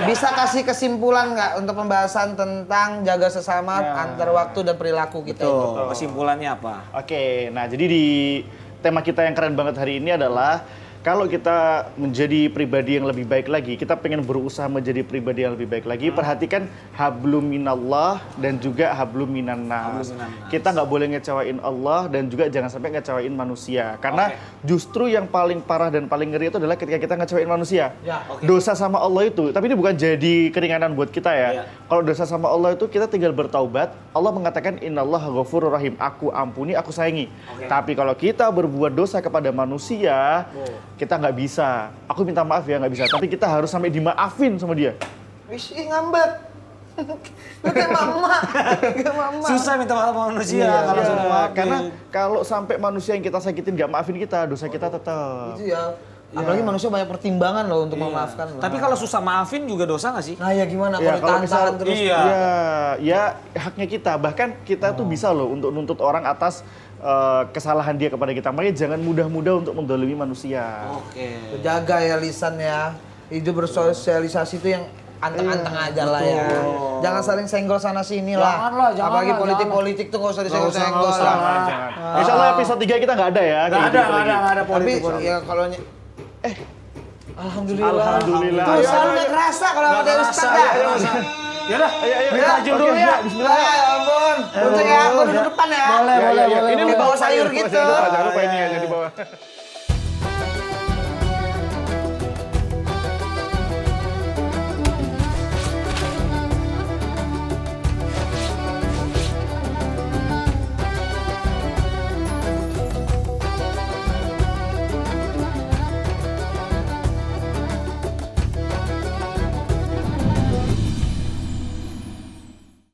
[SPEAKER 2] bisa kasih kesimpulan nggak untuk pembahasan tentang jaga sesama antar waktu dan perilaku kita ini?
[SPEAKER 1] Tuh, kesimpulannya apa?
[SPEAKER 4] Oke, nah jadi di tema kita yang keren banget hari ini adalah kalau kita menjadi pribadi yang lebih baik lagi, kita pengen berusaha menjadi pribadi yang lebih baik lagi, perhatikan hablum minallah dan juga hablum minannas. Kita nggak boleh ngecewain Allah dan juga jangan sampai ngecewain manusia. Karena justru yang paling parah dan paling ngeri itu adalah ketika kita ngecewain manusia. Dosa sama Allah itu, tapi ini bukan jadi keringanan buat kita ya. Kalau dosa sama Allah itu kita tinggal bertaubat, Allah mengatakan innallaha ghafurur rahim, aku ampuni, aku sayangi. Tapi kalau kita berbuat dosa kepada manusia, kita nggak bisa. Aku minta maaf ya nggak bisa. Tapi kita harus sampai dimaafin sama dia.
[SPEAKER 2] Wis ngambek. Kayak mama.
[SPEAKER 1] Susah minta maaf sama manusia kalau
[SPEAKER 4] Iya,
[SPEAKER 1] sudah maafin.
[SPEAKER 4] karena kalau sampai manusia yang kita sakitin nggak maafin kita, dosa kita tetap.
[SPEAKER 2] Itu ya. Apalagi manusia banyak pertimbangan loh untuk memaafkan.
[SPEAKER 1] Tapi kalau susah maafin juga dosa nggak sih?
[SPEAKER 2] nah ya gimana
[SPEAKER 4] Ya,
[SPEAKER 2] kalau ditahan terus?
[SPEAKER 1] Iya.
[SPEAKER 4] Ya haknya kita. Bahkan kita tuh bisa loh untuk nuntut orang atas kesalahan dia kepada kita. Makanya jangan mudah-mudah untuk mendolimi manusia.
[SPEAKER 1] Oke.
[SPEAKER 2] Jaga ya lisan ya. Hidup bersosialisasi itu yang anteng-anteng aja lah ya. Jangan saling senggol sana sini lah.
[SPEAKER 1] Jangan
[SPEAKER 2] Apalagi
[SPEAKER 1] lah,
[SPEAKER 2] politik-politik tuh nggak usah disenggol-senggol
[SPEAKER 1] Nggak usah,
[SPEAKER 2] lah.
[SPEAKER 1] nggak
[SPEAKER 4] Jangan. Insya Allah episode 3 kita nggak ada ya.
[SPEAKER 1] Nggak
[SPEAKER 4] kayak
[SPEAKER 1] ada,
[SPEAKER 4] gitu lagi.
[SPEAKER 1] nggak ada
[SPEAKER 2] Tapi
[SPEAKER 1] politik.
[SPEAKER 2] ya kalau Alhamdulillah.
[SPEAKER 4] Alhamdulillah.
[SPEAKER 2] Tuh
[SPEAKER 4] Ayo,
[SPEAKER 2] selalu
[SPEAKER 4] ayo,
[SPEAKER 2] nggak
[SPEAKER 4] ayo.
[SPEAKER 2] kerasa kalau
[SPEAKER 1] Nggak
[SPEAKER 2] ada
[SPEAKER 1] kerasa,
[SPEAKER 2] Ustaz
[SPEAKER 1] ayo,
[SPEAKER 2] ya.
[SPEAKER 1] ayo. Yaudah,
[SPEAKER 4] Ayo.
[SPEAKER 1] kita lanjut dulu ya.
[SPEAKER 2] Bismillah. Ya ampun. Kuncung ya, aku duduk depan ya.
[SPEAKER 1] Boleh.
[SPEAKER 2] Ini di bawah sayur gitu.
[SPEAKER 4] Jangan lupa ini ya, jangan di bawah.